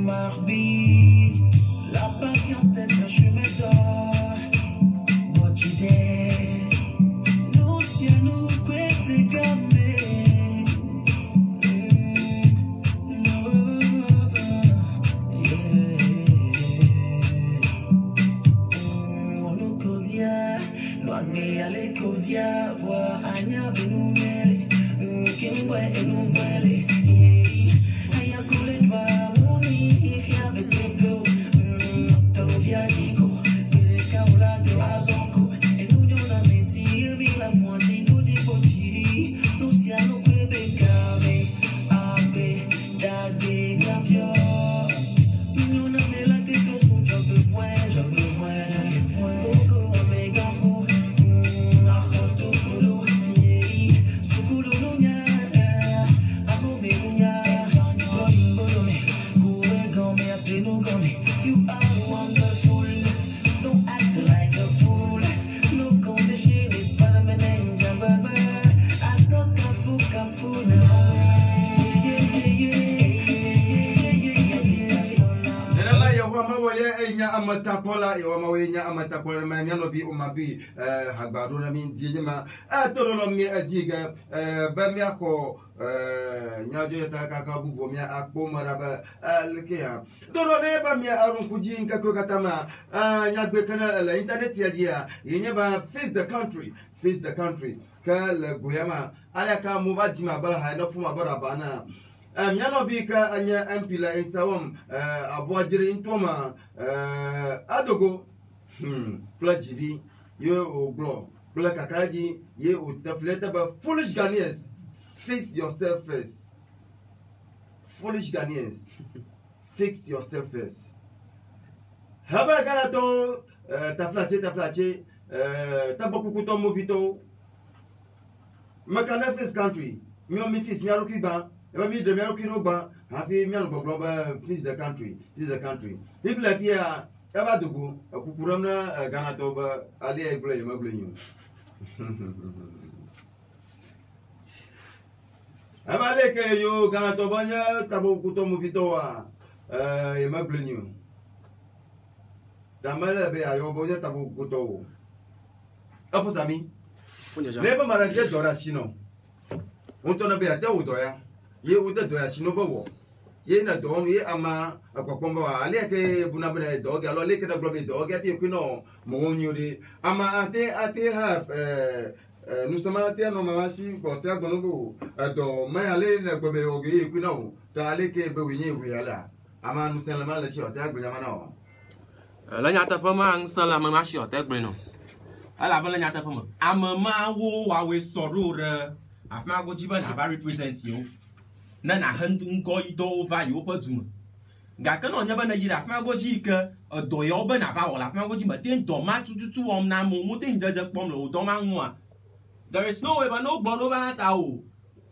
Marbi, la patience est un chemin d'or. What you did, nous si nous quête gamé. On nous codia, nous agné à l'écodia, voir Anya Benumele, Kimwe et nous voiler. Aya coulé de simple, Tovia Dico, Kaula de Azonco, et nous n'y en a métier, la fonte, tout dit pour Chiri, Luciano Quebec, Abe, Dade, Gabio, nous n'y en a mis la tête, je besoin, Oko, Omega, Achoto, Polo, Sukulu, Nunya, Amobe, Nunya, amatapola yo mawenya amatapola ma miano bi umabi hagbaro na min diema tolo mi ajiga ba mi ako nyajo ta ka bugo mi akpo maraba lekea tolo ne ba mi arun kuji nka ko katama nyagbe kana la internet ya jia yenye ba face the country ka le goyama ala ka mu ba jima ba ha na puma bara bana miano bi ka anya ampila insawam aboajiri intoma adogo pla jivi yo o glo pla kakaji ye o tafleta ba foolish Ghanaians fix yourself first haba kana to taflache tabakuku to movito makana face country mi fix mi aruki ba eba mi de mi aruki ro ba hafi mi anu gbogbo ba fix the country if la fia eba dogo kukuram na Ghana to ba ali egble yema glenyu eba leke yo Ghana to ba nya tabakuku to movito wa yema glenyu damala be ayo bo nya tabakuku to afo sami leba maraje dora sino unto na be ate udoya ye ude doya sino bo ye na do ye ama akwakomba wa ale ke buna buna do ga lo le ke na globe do ga ti kwino mo nyuri ama ate ha nusama te no mama si ko te agbono bo do ma ale na globe o ge kwino ta ale ke be wi yin wi ala ama nusala ma le si o te agbono ma na o la nyata pa ma nsala ma shi o te agbono ala ba la nyata pa ma amama wo wa we soro re afma go jiba na ba represent you na handu ngo ido over you pa duma ga kana onya ba na yira afma go ji ke do yo ba na ba wala afma go ji ma ten do ma tutu om na mu ten jaja pom lo do ma nwa there is no way ba no gbo no ba ta o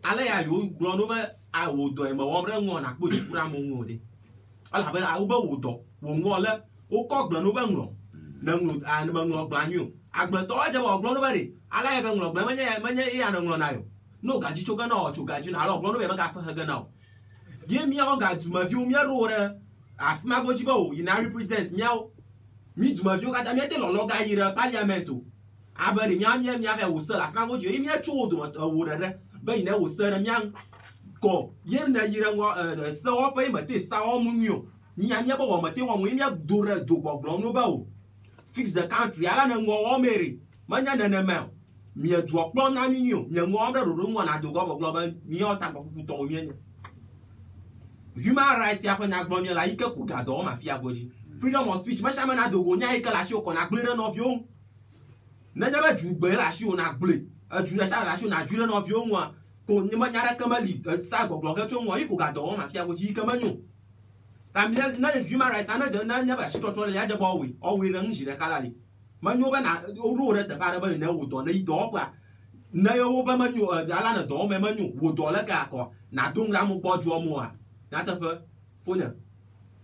ala ya yo gbo no ba a wo do e ma wo re nwa na po ji pura mu nwa de ala ba a wo ba wo do wo nwa le o ko gbo no ba nwa na nwa an ma nwa gbo anyu agbo to aja wo gbo no ba re ala ya ba nwa gbo ma nya ya na nwa na yo no gaji choga na ochu gaji na alo gbo no be ma ka fa ga na ye mi o ga duma vi o mi ro re afma go jiba o ina represent mi o mi duma vi o ga da mi te lo ga yire parliament o abari mi am ye mi ave o se la afma go ji mi e chu o do wo re ba ina o se re mi an ko ye na yire ngo se o pa ma te sa o mu mi o ni ya mi ba wo ma te wo mu mi do re do gbo no ba o fix the country ala na ngo o mere manya na ma mi e du okpo na mi ni o nye ngo o ro ngo na do go gbo ba mi o ta gbo ku to o mi human rights ya na gbo mi la ike ku ga do ma fi agoji freedom of speech ma sha ma na do go nya ike la shi o ko na gbere no fi o na ja ba ju gbe la shi o na gble ju la sha la shi o na ju le no fi o nwa ko ni ma nya ra kan ba li sa gbo gbo ke cho nwa iko ga do ma fi agoji ike ma nyu ta mi na human rights ana de na nya ba shi to le ya je bo we o we ran ji re kala li ma nyu ba na o ro re ta ba ba na wo do na i do kwa na yo ba ma nyu ala na do me ma nyu wo do le ka ko na dong ra mo bo ju o mo a nata pa fonya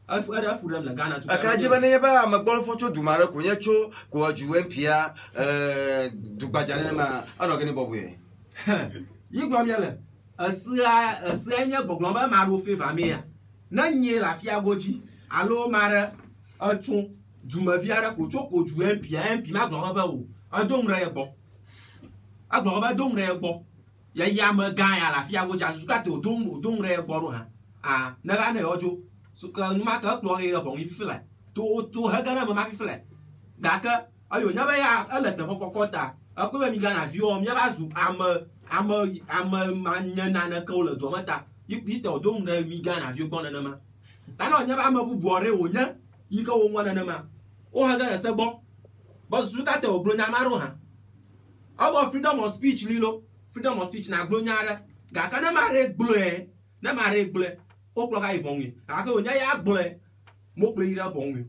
afu ram la Ghana tu akara jiba ne ba ma gbol fo cho dumare ko nye cho ko juwe pia dugbajane ma anogene bobwe yi gbo mi le asia nya gbogbo ba ma ro fe famia na nye la fia goji alo mare atun duma viara ko cho ko juwe pia ma gbo ba o adong re gbo agbo ba dong re gbo ya ma ga ya la fia goji asu ka te odong re gbo ro ha na ga na ojo so ka ma ka klo re bon ifi la to ha ga na ma fi fla ga ka ayo nya ba ya ala te ko ta akwe ba mi ga na vi o mi ba zu ma nya na ka o le zo mata yi te odong na mi ga na vi o na ma ta na nya ba ma bu bore o nya yi ka o nwa na ma o ha ga na se gbo bo su ka te o glo nya ma ro ha about freedom of speech lilo freedom of speech na glo nya ra ga ka na ma re glo o klo ga ibonwe aka onya ya gble mo klo ira bonwe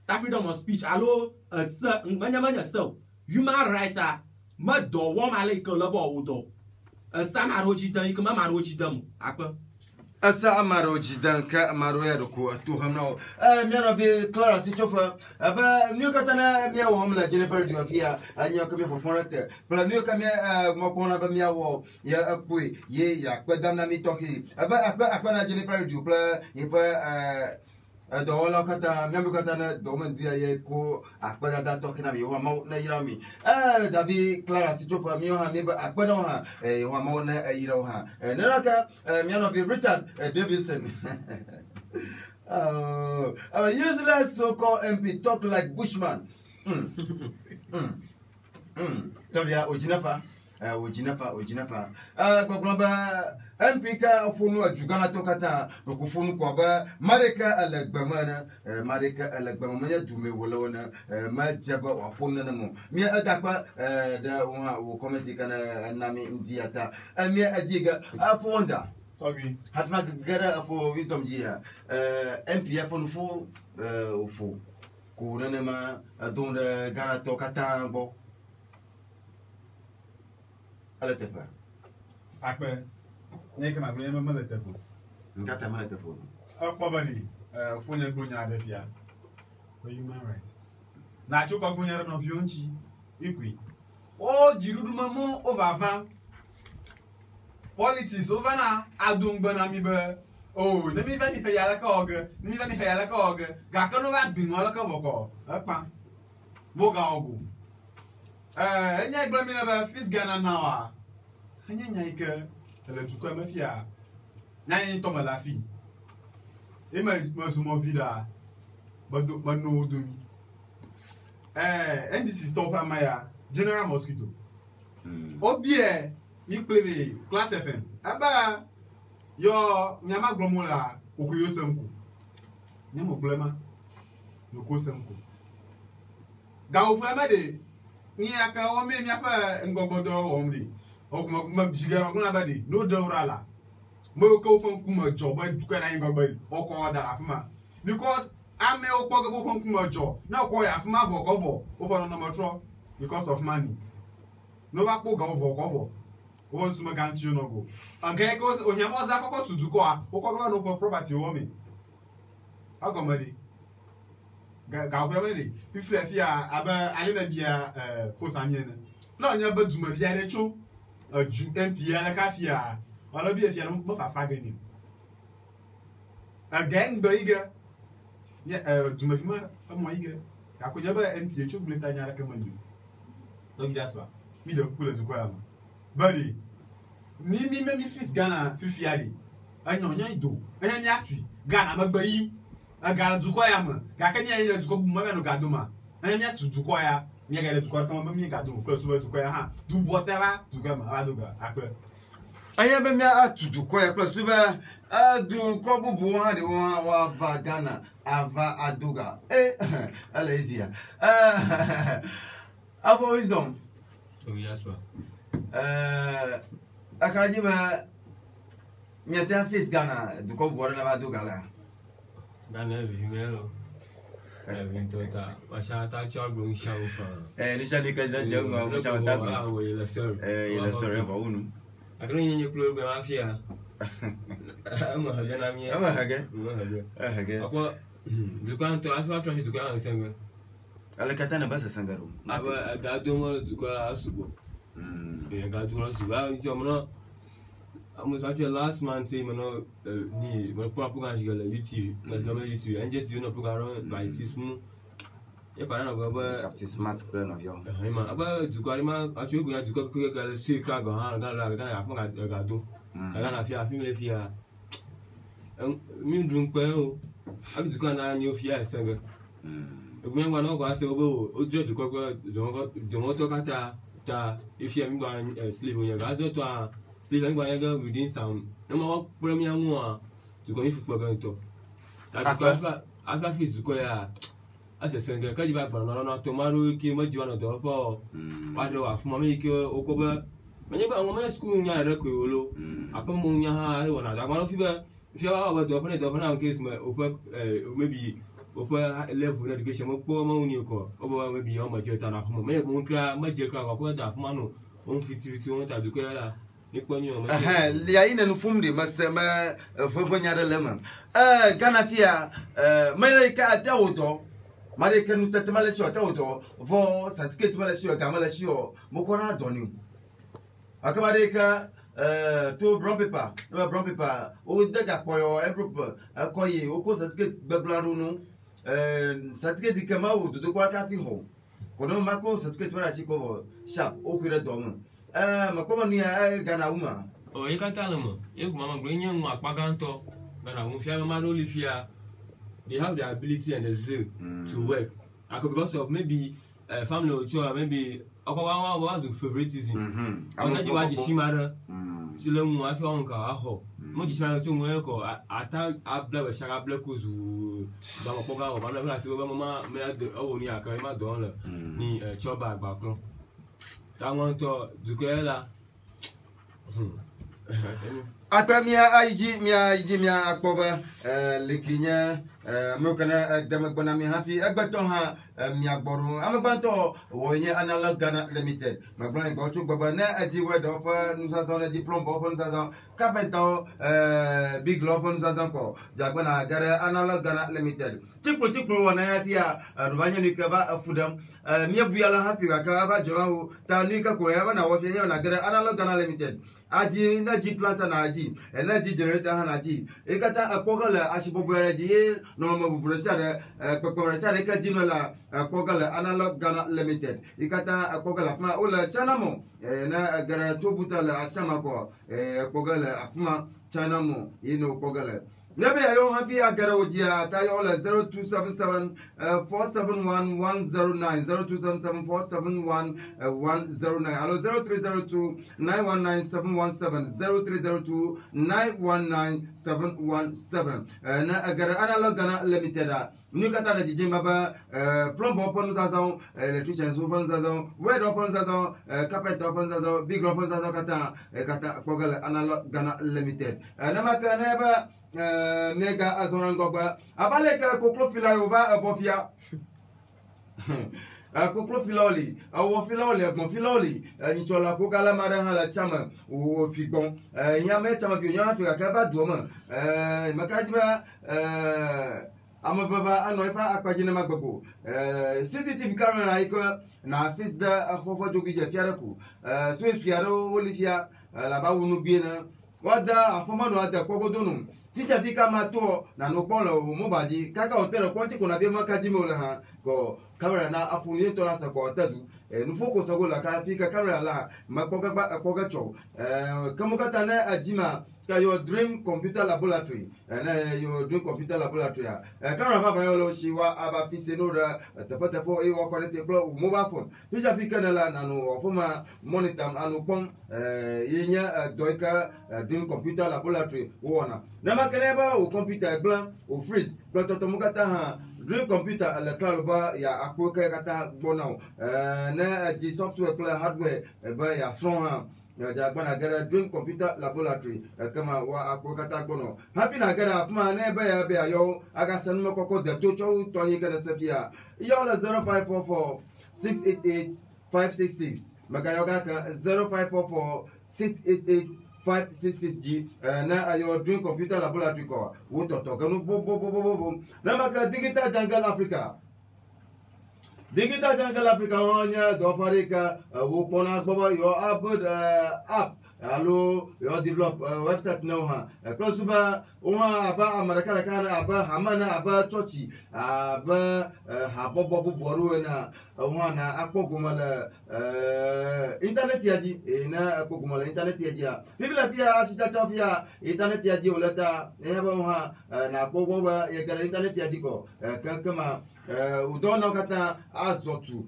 ta freedom of speech alo asa manya so human rights ma do wo ma le ko lo bo do asa ma roji dan ikma ma roji dan akwa asa amaroji dan ka amaro ya ko to hamna mi na fi Clara si chofa aba mi ka tana mi wo mla Jennifer Diofia anya ko mi fofonate pla mi ka mi mo ko na ba mi wo ya akui ye ya kwa dam na mi toki aba akwa na Jennifer Diofia pla ye pa dɔwɔla katã míaƒe katã ne dɔwɔme dia ye ko akpedadatɔ ke na mi yehowa mawu ne yra mi davi clara sitsoƒe míawo hã míebe akpedawo hã yehowa mawu ne eyra wo hã nenake mía nɔvi richard davidson useless so-called MP talk like bushman tɔria ojinafa gbɔgblɔ be MP ka ƒonu edugana to katã roko ƒonu kɔ be maɖeke ele gbeme ne maɖeke ele gbeme menye dume wòle wo ne medze be wòaƒo nenema mía edakpe ɖe wo hã wò kɔmiti ke ne na mi ŋdia ta mía edzi ge efo wonda hafi na ge ɖe efo wisdom dzi ya MP ya ƒe nuƒo wòƒo ko nenema edom ɖe Ghanatɔ katã gbɔ ele teƒe akpe nye ke magblɔ nye mele teƒe nkata mele teƒe o ekpɔ be ni fonye gblɔ nya aɖe fia be human right natso kɔ gblɔ nya ɖe nɔviwo ŋuti ikui wo dziɖuɖu me mɔ wo vava politics wo vana ado ŋgbe na mi be o ne mi va ni he ya leke wɔ ge ne mi va ni he ya leke wɔ ge gake ne va gbi ŋɔ leke bɔkɔ ekpa mogawɔ go enye gblɔ mi ne be fis Ghana na wa enye nya yi ke le dukɔa me fia nya yi ŋutɔ me le afi eme mezumɔ vi ɖa meno wo domi NDC tɔwo ƒe ama ya General Mosquito wobie mi kple be Class FM ebe yɔ nyama gblɔm wòlea wòko yewo sem ko nye mo gblɔe ma yòko sem ko gawoƒe me ɖe nyake wɔm ye míaƒe ŋgɔgbɔdɔ wɔm ɖi me dzige gblɔna be ɖi no ɖe wo ɖa la me ke woƒe ŋkume dzɔ be dukɔ na ŋgɔgbe ɖi wokɔ wɔ da ɖe afi ma because amewo kpɔ ge woƒe ŋkume dzɔ ne wokɔ yi afi ma vɔkɔvɔ woƒe nɔnɔme trɔ because of money ne wova kpɔ gawo vɔkɔvɔ woƒe nsume gã ŋuti wonɔ go nke ke onyama za kɔkɔ tu dukɔa wokɔ ge va ne woƒe property wɔ me egɔme ɖi gawoƒe me ɖi fifia fia abe alina bia fosami ene ne wònye be dumevi aɖe tso edu MP aɖe kafia wòle bia fia ne mefafa ge ni ege ŋgbe yi ge dumevi ma emɔ yi ge gake nye be MP tso gble ta nya aɖeke me nyo Dr. Jasper mi ɖe kuku le dukɔ ya me be ɖi mi fis Ghana fifia ɖi enyo do enye míatui Ghana megbe yim egale dukɔ ya me gake mía yi le dukɔ bubu me mía no gado ma enye míatu dukɔ ya mía ga le dukɔ ɖeka me be mí gado kple sube dukɔ ya hã dubɔ te va dukɔ me ava do ga akpe eye be mía atu dukɔ ya kple sube dukɔ bubuwo hã ɖewo hã woava Ghana ava ado ga ele ezia afɔ wisdom akadzi be miate face Ghana dukɔ bubu aɖe va do ga la Ghana vivi melo ntɔ ta masha ta tsɔ agblɔ ŋusia wo fã nisa ɖi ke dze ŋgɔ ŋusia wo ta gbe awo yi le sɔrɔ le sɔrɔ evɔ wo nu akele nye kple gbe ma fia eme hege na mi eme hege akɔ dukɔ ŋutɔ afi atrɔ si dukɔ hã ŋusẽ ge ale katã ne be sesẽ ge ɖo abe egado me dukɔ la sugbɔ egado la sugbɔ ŋuti wɔmenɔ almost actually last month say mano ni mo program shi le YouTube na so YouTube NJTV no program by 6 mu e para na go ba Captain Smart plan of your ma aba dukari ma actually go ya dukọ ko ga le sweet crack ha ga ya fa ga do ga na fia fi le fia mi dun pe o abi dukọ na mi o fia esenge egun ngwa no go ase obo o jo dukọ ko jo mo to kata ta ifia mi gba sleep o ya ga zo to a Steve Ngwanega within some no premier one to go if to after fees go ya as a singer kaji back no tomorrow ki ma jiwa no do po wa do afuma me ki okoba menye ba ngoma school nya re ko yolo apam mo nya ha wona da ma no fi ba fi wa do na case ma opa maybe opa level education mo po ma uni ko oba maybe o ma je ta na afuma me mo kra ma je kra ko da afuma no on fit on ta du ko ya lia ine no fumri masema fofo nya de lema Ghana fia America atawodo America no tete male sho atawodo vo certificate male sho ga male sho mo ko na doni akamareka to brown paper o de ga po Europe akoye o ko certificate gbeglaru nu certificate ke ma o do kwa ka fi ho ko no ma ko certificate wala si ko sharp o kire do mo ma ko ni Ghana uma o e ka tala mo e ko mama gbenye nwa apaganto Ghana wo fia ma lo li fia they have the ability and the zeal to work because of maybe family or child maybe was favoritism. Also, you are the Shimara. Silam, I found a ho. Mojishana to work or attack up black shaka blackos who Bamapoga or Bama may have the Onia Karima Dollar ni Choba Bacro. That one to Zucella. Apa mia akpoba lekinya mokana damagbana mi hafi agbaton ha mi agboru amagbanto woye Analog Ghana Limited magbana go chu baba na ati wed op nusa son ati plomb op nusa son kapento big lop nusa son ko jagbana gara Analog Ghana Limited tikpo wona ya pia rubanya ni kaba afudam mi abuyala hafi ka ba jowo ta ni ka ko ya na wo fi na gara Analog Ghana Limited aji na ji planter na aji na ji generator ha na ji e kata akogala asibobere ji no mo bubresa de pekoresa de ka ji no la akogala Analog Ghana Limited e kata akogala fa ola chanamo na gara to butala asama ko akogala afuma chanamo ino kogala Nabe ayo happy agara ojia tayo la 0277 471 109 0277 471 109 alo 0302 919 717 0302 919 717 na agara Analog Ghana Limited ni kata da jije maba plumber upon zazon electricians upon zazon wed upon zazon carpenter upon zazon big upon zazon kata kogala Analog Ghana Limited na maka na ba mega azonan gogba abaleka koklo fila yoba abofia koklo filoli awo filoli agbon filoli ni chola ko gala mara hala chama o figbon nyame chama bi nyaa afika ka ba duoma makarajiba amababa anoipa akpajina magbabo CCTV camera iko na face da akhofa jogi je fiaraku so espiaro olifia la ba wonu biena wada afoma no ada kogodonu Ficha fika mato na nopolo mubaji kaka hotel kwati kuna bia makati mola ha ko kamera na apuni to na sa ko tadu nufoko sagola ka fika kamera la makoga ba koga cho kamukata na ajima ka your dream computer laboratory na your dream computer laboratory kamera baba yolo shiwa aba fiseno da tapatepo e wo connect blo mobile phone ficha fika na la na no opoma monitor anu pon yenya doika dream computer laboratory wona na makaneba o computer blanc o freeze prototo mukata ha dream computer la cloud ba ya akoka kata bonao na di software kala hardware ba ya strong ha ya gbana gara dream computer laboratory kama wa akoka kata bono happy na gara afuma na ba ya be ayo aga san mokoko de to cho to yin kana safia yo la 0544 688 566 magayoga ka 0544 688 566G na ayo dream computer laboratory ko woto to kanu bo na maka Digital Jungle Africa onya do parika wo kona baba yo app allo yo develop website now ha prosuba uma aba amarakara kana aba hamana aba chochi aba habobo boru na una akpogumala internet yaji na akpogumala internet yaji bibla pia asita chafia internet yaji ulata eba ha na akpogoba yagara internet yaji ko kama udona kata azotu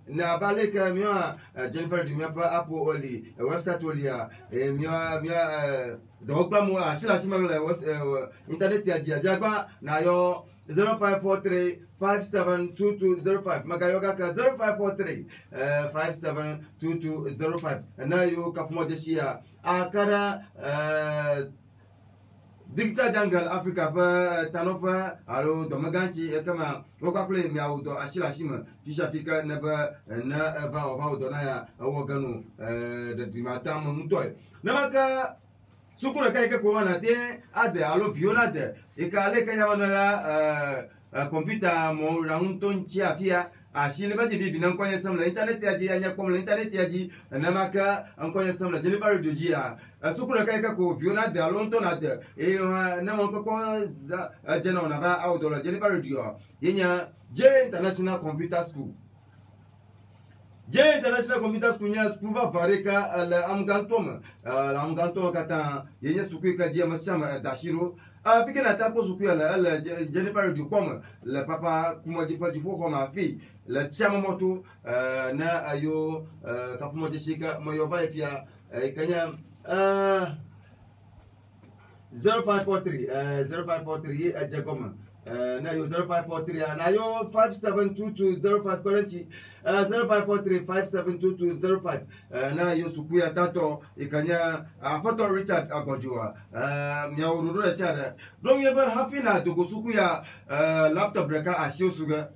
na baleka mia Jennifer di mia pa apo oli website oli ya mia dokla mo ashila shima internet yaji ajagba na yo 0543 572205 magayoga ka 0543 572205 na yo kapmo desia akara Digital Jungle Africa pa tanopa alo domaganchi kama wakakule miaudo ashila shima fisha fika neba na va odo na ya woganu de dimata mutoi namaka sukura kai ka ko na te ade alo viola de ikale ka yamana computer mo raunton chia fia si le maji vivi nan konya sam la internet ya ji anya kom la internet ya ji na maka an konya sam la Jennifer Radio ji ya sukura kai ka ko viona de alonto na de e na mo ko jena na ba auto la Jennifer Radio yenya J International Computer School J International Computer School nya school va fareka la amgantom kata yenya suku ka ji masama dashiro fikena ta ko suku la Jennifer Radio kom le papa kuma di fo ma fi le chama moto na ayo ka fumo jishika moyo va fia kanya 0543 Jacoma na yo 0543 na yo 572205 currency 0543572205 na yo sukuya tato ikanya Pato Richard Agojua myaururu da shada don yeba happy na dogo sukuya laptop reka ashio suga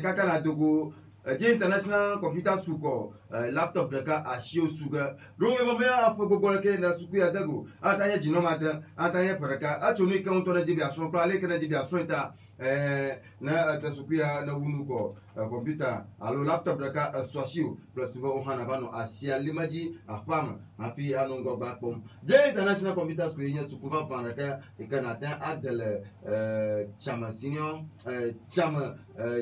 kaka na dogo J International Computer School laptop deka ashio suga ronge ba me apo gogo ke na sukuya dago atanya jinoma da atanya paraka achoni ka onto na dibi aso pra le kana dibi aso ta na da sukuya na wunu ko computer alo laptop deka swasio plus ba ohana bano asia limaji apam afi anongo ba pom J International Computer School nya sukuva panaka ikana ta adele chama senior chama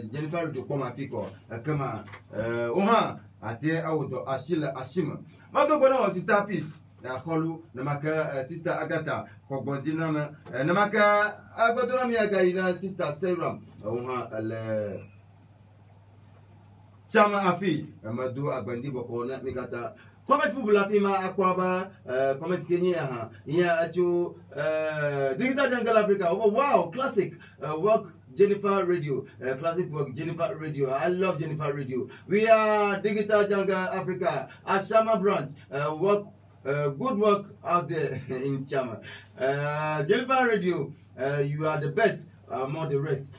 Jennifer de Poma Fico kama oha ate auto asila asima mago bona sister peace na holu na maka sister Agatha ko bondina na maka agbadona mi aga ina sister Sarah oha le chama afi madu agbandi boko na mikata comment pour la fima akwaba comment Kenya ha ya acho Digital Jungle Africa wow classic work Jennifer Radio, classic work Jennifer Radio. I love Jennifer Radio. We are Digital Jungle Africa, Ashama branch. Work, good work out there in Chama. Jennifer Radio, you are the best among the rest.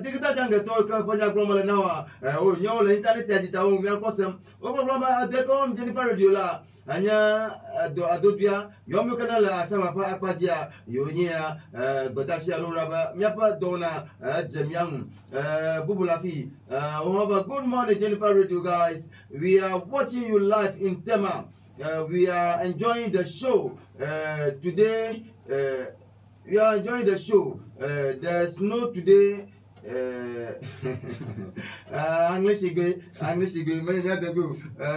Digital Jungle talk panya global now. Oh, nyola internet ya jita mi akosem. Oko global dekom Jennifer Radio la. Anya adodua yomu kana la asama pa akpajia yonya gotashi aruraba miapa dona jemiang bubulafi good morning Jennifer Radio guys, we are watching you live in Tema. We are enjoying the show today. We are enjoying the show. There's no today English igwe me nya degu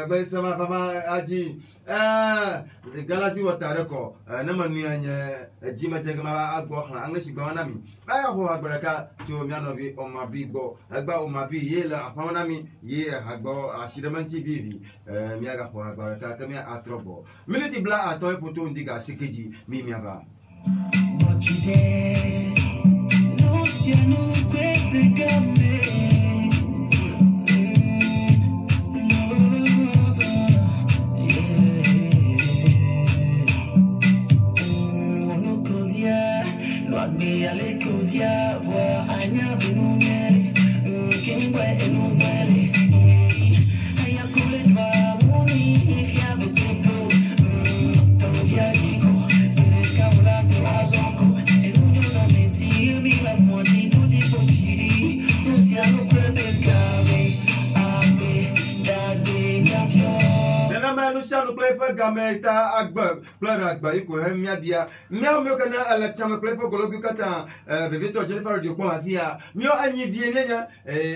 me sama fama aji the galaxy water ko na manu anya jima tega ma agbo ha English igwe wana mi ho agbaraka ti o mi anovi o ma bi gbo agba o ma bi ye la apon na mi ye agbo ashiremanti bibi mi aga ho agbaraka ka mi atrobo minute bla atoy poto ndiga sikeji mi mi aba But you did. No, you know, quick to get me. Shanu play for Gameta Agba, Plagba, you could have Mia, Mia Milkana, Alexander play for Golokata, Vivito Jennifer de Pomafia, Mio Anivia,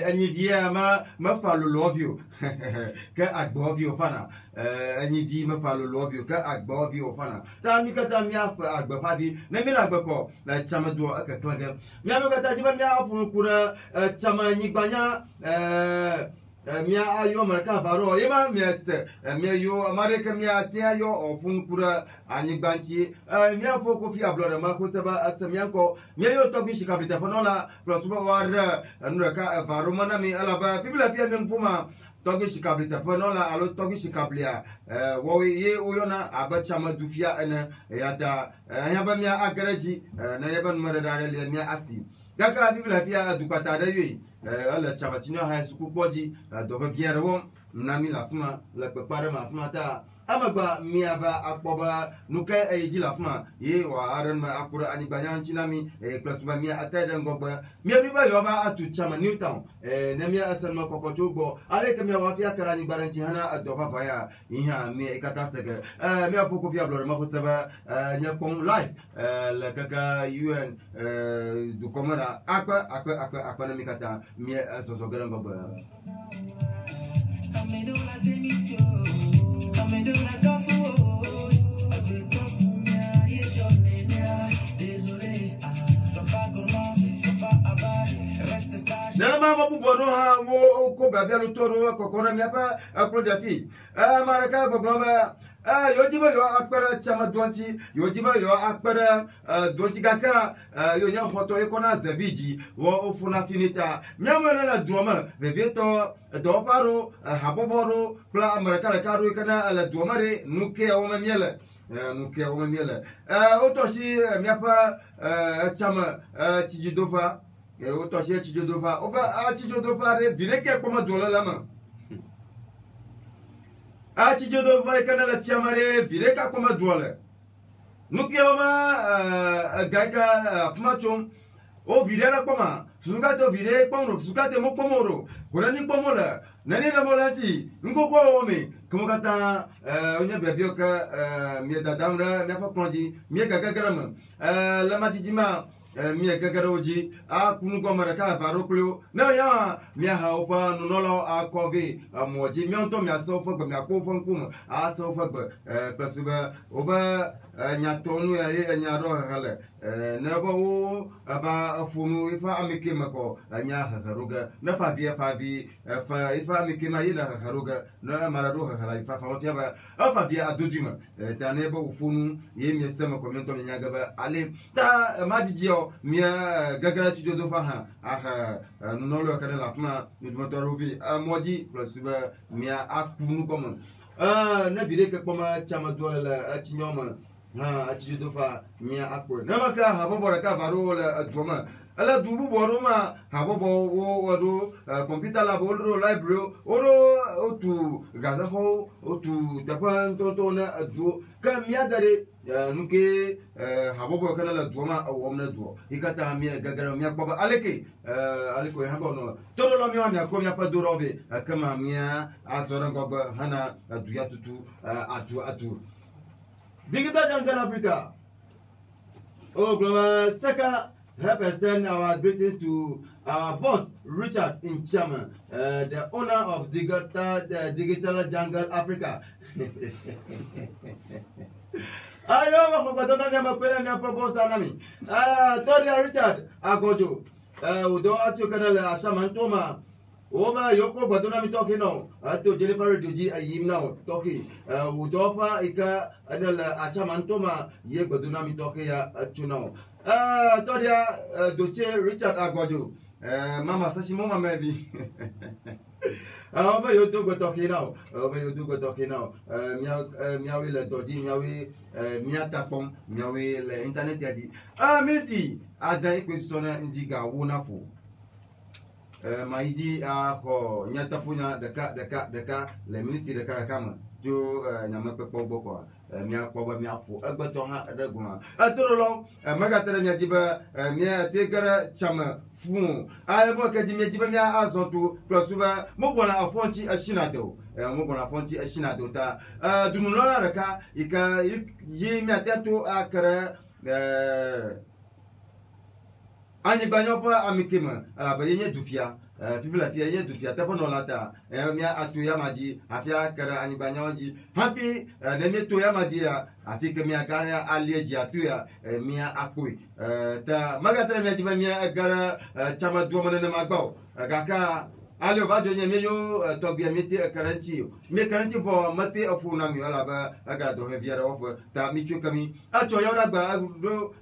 Anivia, ma follow love you. Can Agbo you fana, Anivia, ma follow love you, can Agbo you fana. Tamika Mia for Agba Padi, Namila Bako, like Chamado Akaklaga, Yamaka Jimania, Pukura, Chamanibanya, Mia ayo marka baro yema miese mia yo mareka mia tia yo opun kura ani banchi mia foko fi ablora ma ko saba asamianko mia yo to bishi kabita ponola plus ba war nuraka baro mana mi alaba bibla pia men puma to bishi kabita ponola alo to bishi kablia wo ye oyona abacha madufia ene yata yaba mia agaraji na yaba numara dare le mia asi gaka bibla pia dupata da yi ala chabasino ha suku boji do va viera won nami la fuma la prepare ma fuma ta amagba miaba akpoba nuke ejila fuma ye wa aran ma akura ani banyan chinami plus ba mia atade ngogba mia riba yoba atu chama Newtown na mia asan ma kokocho go ale ke mia wa fia karani baranchi hana adofa faya iha mi ikata sege mia foko fia blor ma khutaba nya pon live la kaka UN du komara akwa na mikata mia soso garan ngogba Nana mama bubono ha wo ko babelo toro ko kona miapa akro jafi maraka bobloma yojiba yo akpara chama donti yojiba yo akpara donti gaka yo nya hoto e kona zaviji wo ofuna finita myamana na duoma veveto do paro haboboro pla maraka karu kana la duomare nuke o mamiele nuke o mamiele otoshi miapa chama chijudofa otoshi chijudofa oba chijudofa re vireke koma dola lama chijudofa kana la chamare vireka koma dola nuke o ma gaika pmachom o virera koma sukate o vire kpono sukate mo kpomoro korani kpomola nani na molanti ngoko ome como kata onya bebioka mi dadamra na fa konji mi gagagarama la matijima mi gagaroji kunu gomara ka faroklo na ya mi ha opa nunolo akobe moji mi onto mi asofa gba mi akofa nkum asofa gba plasuba oba nyatonu ya nyaro hala na ba wo aba funu ifa amike mako nya hakaruga na fa via fa vi fa ifa amike ma yila hakaruga na marado hakala ifa fa mafia ba fa via aduduma ta ne ba funu ye mi sema ko mento nya gaba ale ta majijio mi gagara tudio do fa ha aha nolo kana la fma mi motorobi moji plus ba mi akunu komo na bire ke koma chama dola la chinyoma chijudofa mia akpo namaka habobora ka barola adoma ala dubu boroma habobo wo computer lab oro library oro otu gazaho otu tapan toto na adu ka mia dare nuke habobo kana la doma awomna duo ikata mia gagara mia baba aleke aleko habono toro lo mia ko mia pa dorobe kama mia azora goba hana adu ya tutu atu Digital Jungle Africa. Oh, Global Saka, help extend our greetings to our boss, Richard Inchama, the owner of Digital Jungle Africa. Ayo, mafabadona mia makwela mia boss anami. Toria Richard Agojo. Udo acho kanale ashamantoma. Oba yoko badona mi toki no ato Jennifer Doji ayim now toki udopa ika anala ashamantoma ye badona mi toki ya chuno toria doche Richard Agojo mama sashi mama maybe oba yoto go toki now miawi le doji miawi miata pom miawi le internet yadi meti ada ikwesona ndiga wonapo maiji ko nyata punya deka le minute deka kama jo nyama pepo boko mia poba mia pu agbato ha adaguma atorolo magatere mia jiba mia tekara chama fu alebo ka jimia jiba mia azotu plusuba mobona afonchi ashinado mobona afonchi ashinado ta dunulona deka ika yi mia teto akara ani banyopa amikima ba yenye dufia fifila fia yenye dufia tapo no lata mia atu ya maji afia kara ani banyoji hafi neme to ya maji ya afika mia kaya alieji atu ya mia akui ta magatra mia jiba mia gara chama duomane na magbao kaka alio bajo nye meyo tobia miti karanchi me karanchi vo mate opu na mi ala ba aga do heviara of ta michu kami acho yora ba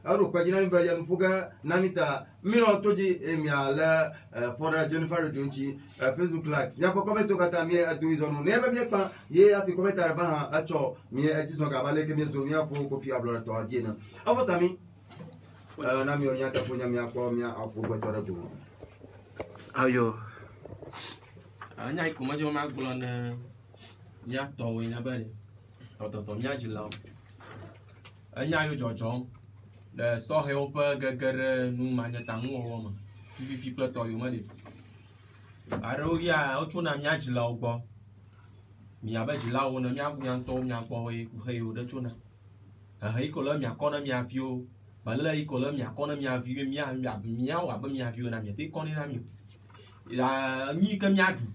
ro kwa jina mi ba ya mfuga nanita mino toji mi ala for Jennifer Donchi Facebook live ya ko comment to kata mi adu izonu ne ba mi pa ye afi commentaire ba acho mi ati so ga bale ke mi zo mi afo ko fi ablo to ajena awo sami na mi onya ta punya mi akwa mi afo ko to radu ayo nyai kuma jo ma gblon ya to we na bari tɔtɔtɔ míadzilawo enya yo dzɔdzɔm le sɔhɛwo ƒe gege ɖe numanyataŋuwɔwɔ me fififi kple tɔyome ɖi aɖewo ya wotsona míadzilawo gbɔ miabe dzilawo ne míaku míaŋutɔwo míagbɔ heyiwo ɖe tsona heyi ko le miakɔ ne mia viwo balele yi ko le miakɔ ne mia viwo míawo abe mia viwo na miete kɔ ne na mi o mi ke míaɖu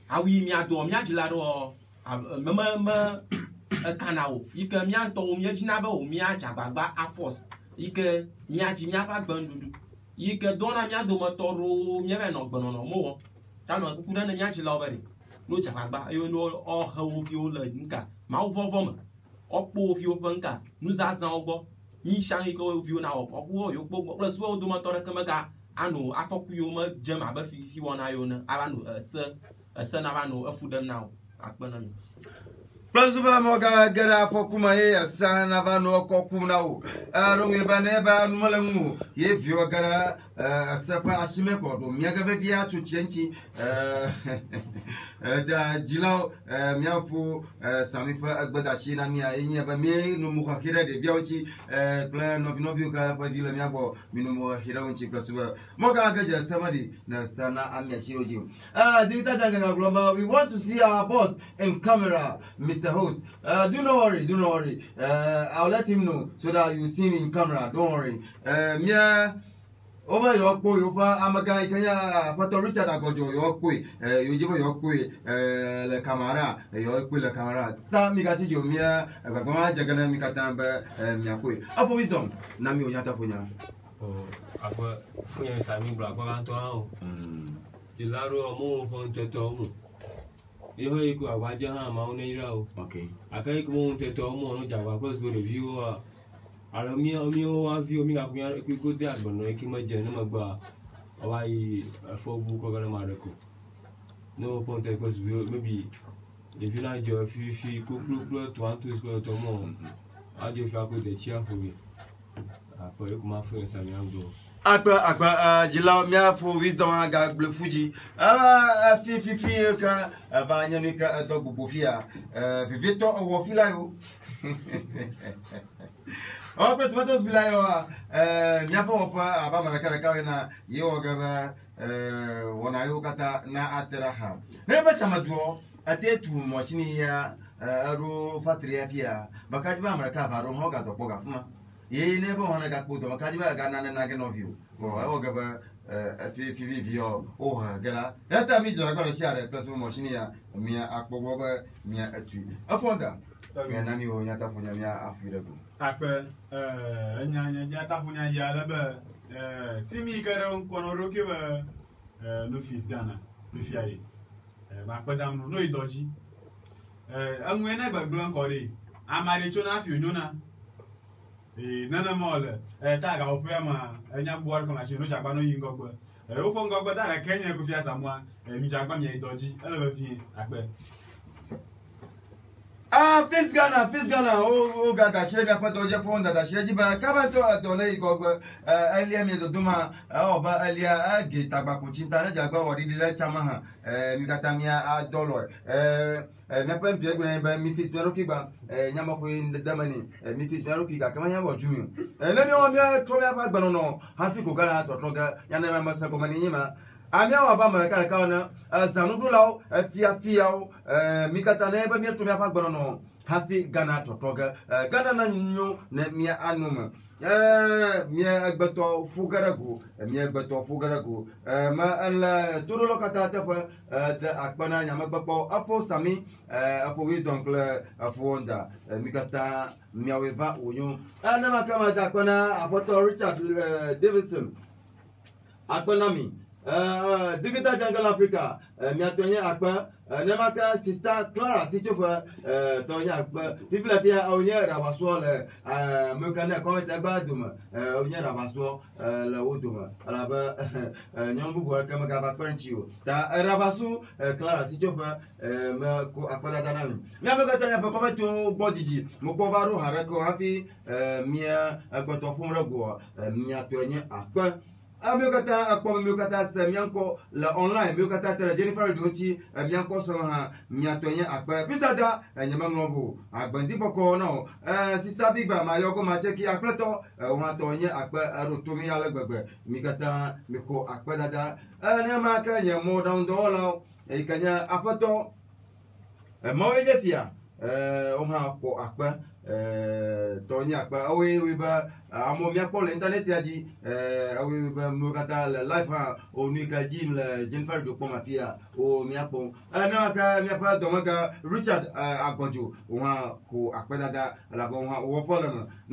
awu yi míado míadzila ɖo me ekana wo yi ke míaŋutɔwo míedzina be wo míadze agbagba afɔs yi ke míadzi míaƒe agbenuɖuɖu yi ke dɔna mía dometɔ ɖewo míava nɔ gbenɔnɔ mowɔ tanɔ kuku ɖe ne míadzilawo be ɖi no dze agbagba eye no ɔhe wo viwo le nuka mawuvɔvɔ me ɔkpɔ wo viwo ƒe nuka nuzazãwo gbɔ nyisiã yi ke wo viwo na wɔ ɔkuwo yiwo kpɔ gbɔ kple suwo dometɔ ɖeke mega ano afɔku yiwo me dzem abe fifi wɔna yiwo ne ava no ese na va no efu ɖem na wo akpe na mi. Plazuba moga gara fokuma ye asana vano kokuna o arunge baneba numalangu ye vio gara sapa asimeko do miaga via tu chenchi da jilao miafu samifa agbada shina mia enya ba me no mukhakira de biauchi plan novio ka pa dila miabo minumo hiraunchi plasuba moga gaja samadi na sana amia shiroji dita janga global. We want to see our boss in camera, Mr. Host. Do not worry. I'll let him know so that you see me in camera. Don't worry. Over your boy, Amaga, Kenya, Puerto Richard, Agojo, your boy, you give your boy, the camera, your boy, the camera. Tam Migati, Mia, Bagama, Jagana, Mikatamba, Miakui. Up for wisdom, Nami Yata Punya. Oh, apa punya sami berapa kan tuh? Jilaru amu pun tertamu. Iho iku awaja ha mau nei rau. Okay. Akai ku mun tertamu no jawa plus go review a. Alo mio a view mi aku yang ikut dia bono iki maje na magba. Awai fobu ko kana marako. No pun ter plus view maybe if you like your fi ku to want to go to mo. Ajo fi aku de chia fu. Apa eu kuma fu sami amdo. Akba jila mia for wisdom aga blue fuji fi ka ba nyanu ka do bufia vivito o fila yo o pe tomatos fila yo mia po pa aba maraka ka na yo ga ba wona yo kata na ateraha neba chamaduo atetu moshini ya aro fatria fia bakaji ba maraka ba ro ho ga to poga fuma ye never wanna get put on Kadiba Ganan and Nagan of you. Oh, I will give a vio. Oh, Gala. That time is I got a share plus Moshinia, Mia Akboba, Mia a tree. A fonda. Nani or Yatafunia after Akpe, Yatafunia Yalaba, Timmy Caron, Conoroki, Lufis Ghana, Lufiari. Macadam, no dodgy. I'm whenever Blancori. I'm married to Nafu, Nona. Nana mole tag au pema nya boar kama chino chapa no yingo gbo o fo ngo gbo dara Kenya ku fia samwa mi chapa mi doji ele ba fi akpe Face Ghana, oh, got a share of Doja phone that I share by Cabato at Dole Gogba, Elia Medoduma, Oba Elia, Gate Tabaco Chintana, Jago, or Dida Chamaha, Migatamia, Dollar, Napan Piagra by Mifis Merokiba, Yamako in the Damani, Mifis Merokiga, Kamaya or Jumio. And then you are Troya Banono, Hafiko Gala, Toga, Yanama Masacomanima. Amia Obama Caracana, Zanubulao, Fiao, Mikatane, but near to Mapa Bono, Happy Ghana Toga, Ghana Nino, Mia Anuma, Mia Beto Fugarago, Mia Beto Fugarago, Ma and Turulocata, the Akbana Yamabapo, Afo Sami, Afo Wisdom, Afo Wonder, Mikata, Miaweva, Uyo, and Namakama Dakwana, Apoto Richard Davidson, Akbanami. Digital Jungle Africa, Miatonia Akba, Namaka, Sister Clara, Situfa, Tonya Akba, people appear Onya Rabaswal, Mukana Comet Abaduma, Onya Rabaswa, La Uduma, Alaba, Nyambu, Kamaka Prenchu, Rabasu, Clara Situfa, Aquadanan. Namakatana Comet to Bodiji, Mukovaru, Harako Happy, Mia, Akotofumrago, Miatonia Akba. Amikata akpom mikata se mianko la online mikata tere Jennifer Donchi mianko so ha miatonye akpa pisada nyama ngobu agbandi boko no sister big ba mayoko macheki akplato wa tonye akpa rotumi ala gbegbe mikata miko akpa dada nyama ka nyamo down dola ikanya apato mawenye fia ha ko akpa Tonya akpa awe ba amo mia po le internet yaji awe ba mukata le live ha o nika jim le Jennifer do poma pia o mia po na ka mia pa do maka Richard agonjo wa ko akpa dada la bon ha o po le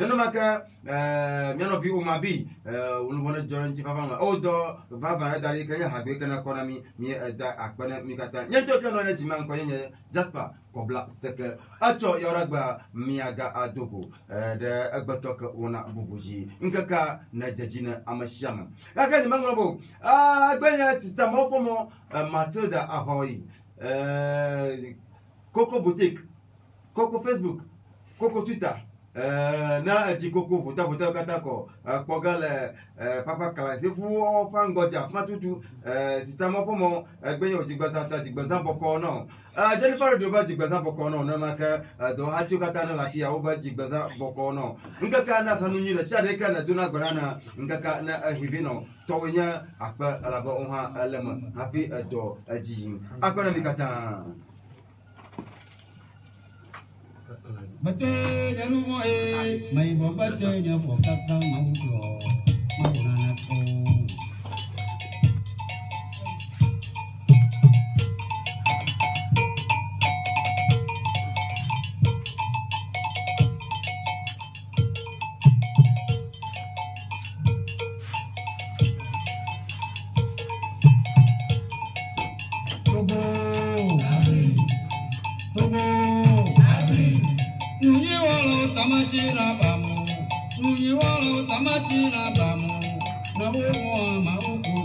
no maka mia no bi o mabi o no bona joran ji papa o do va dari kanya ha be kana konami mi da akpa na mikata nyeto kana na jiman ko nye Jasper Kobla seke acho yoragba miaga adogo de agbatok wona bubuji nkaka na jajina amashama aka ni manglobo agbenya system ofomo Matilda Ahoy Coco Boutique Coco Facebook Coco Twitter na ti Coco vota katako pogale papa kalase fu fangoja matutu system ofomo agbenya ojigbaza boko no Jennifer do ba jigbaza boko no na maka do hachu kata na lafia o ba jigbaza boko no nkaka na kanunyi na chade kana duna gorana nkaka na hivino townya akpa alaba onha alama hafi do aji akpa na mikata Bate janu mo mai bo bate nya bo kata mau lo mau na ko Tamachina bamu, na uwa mauku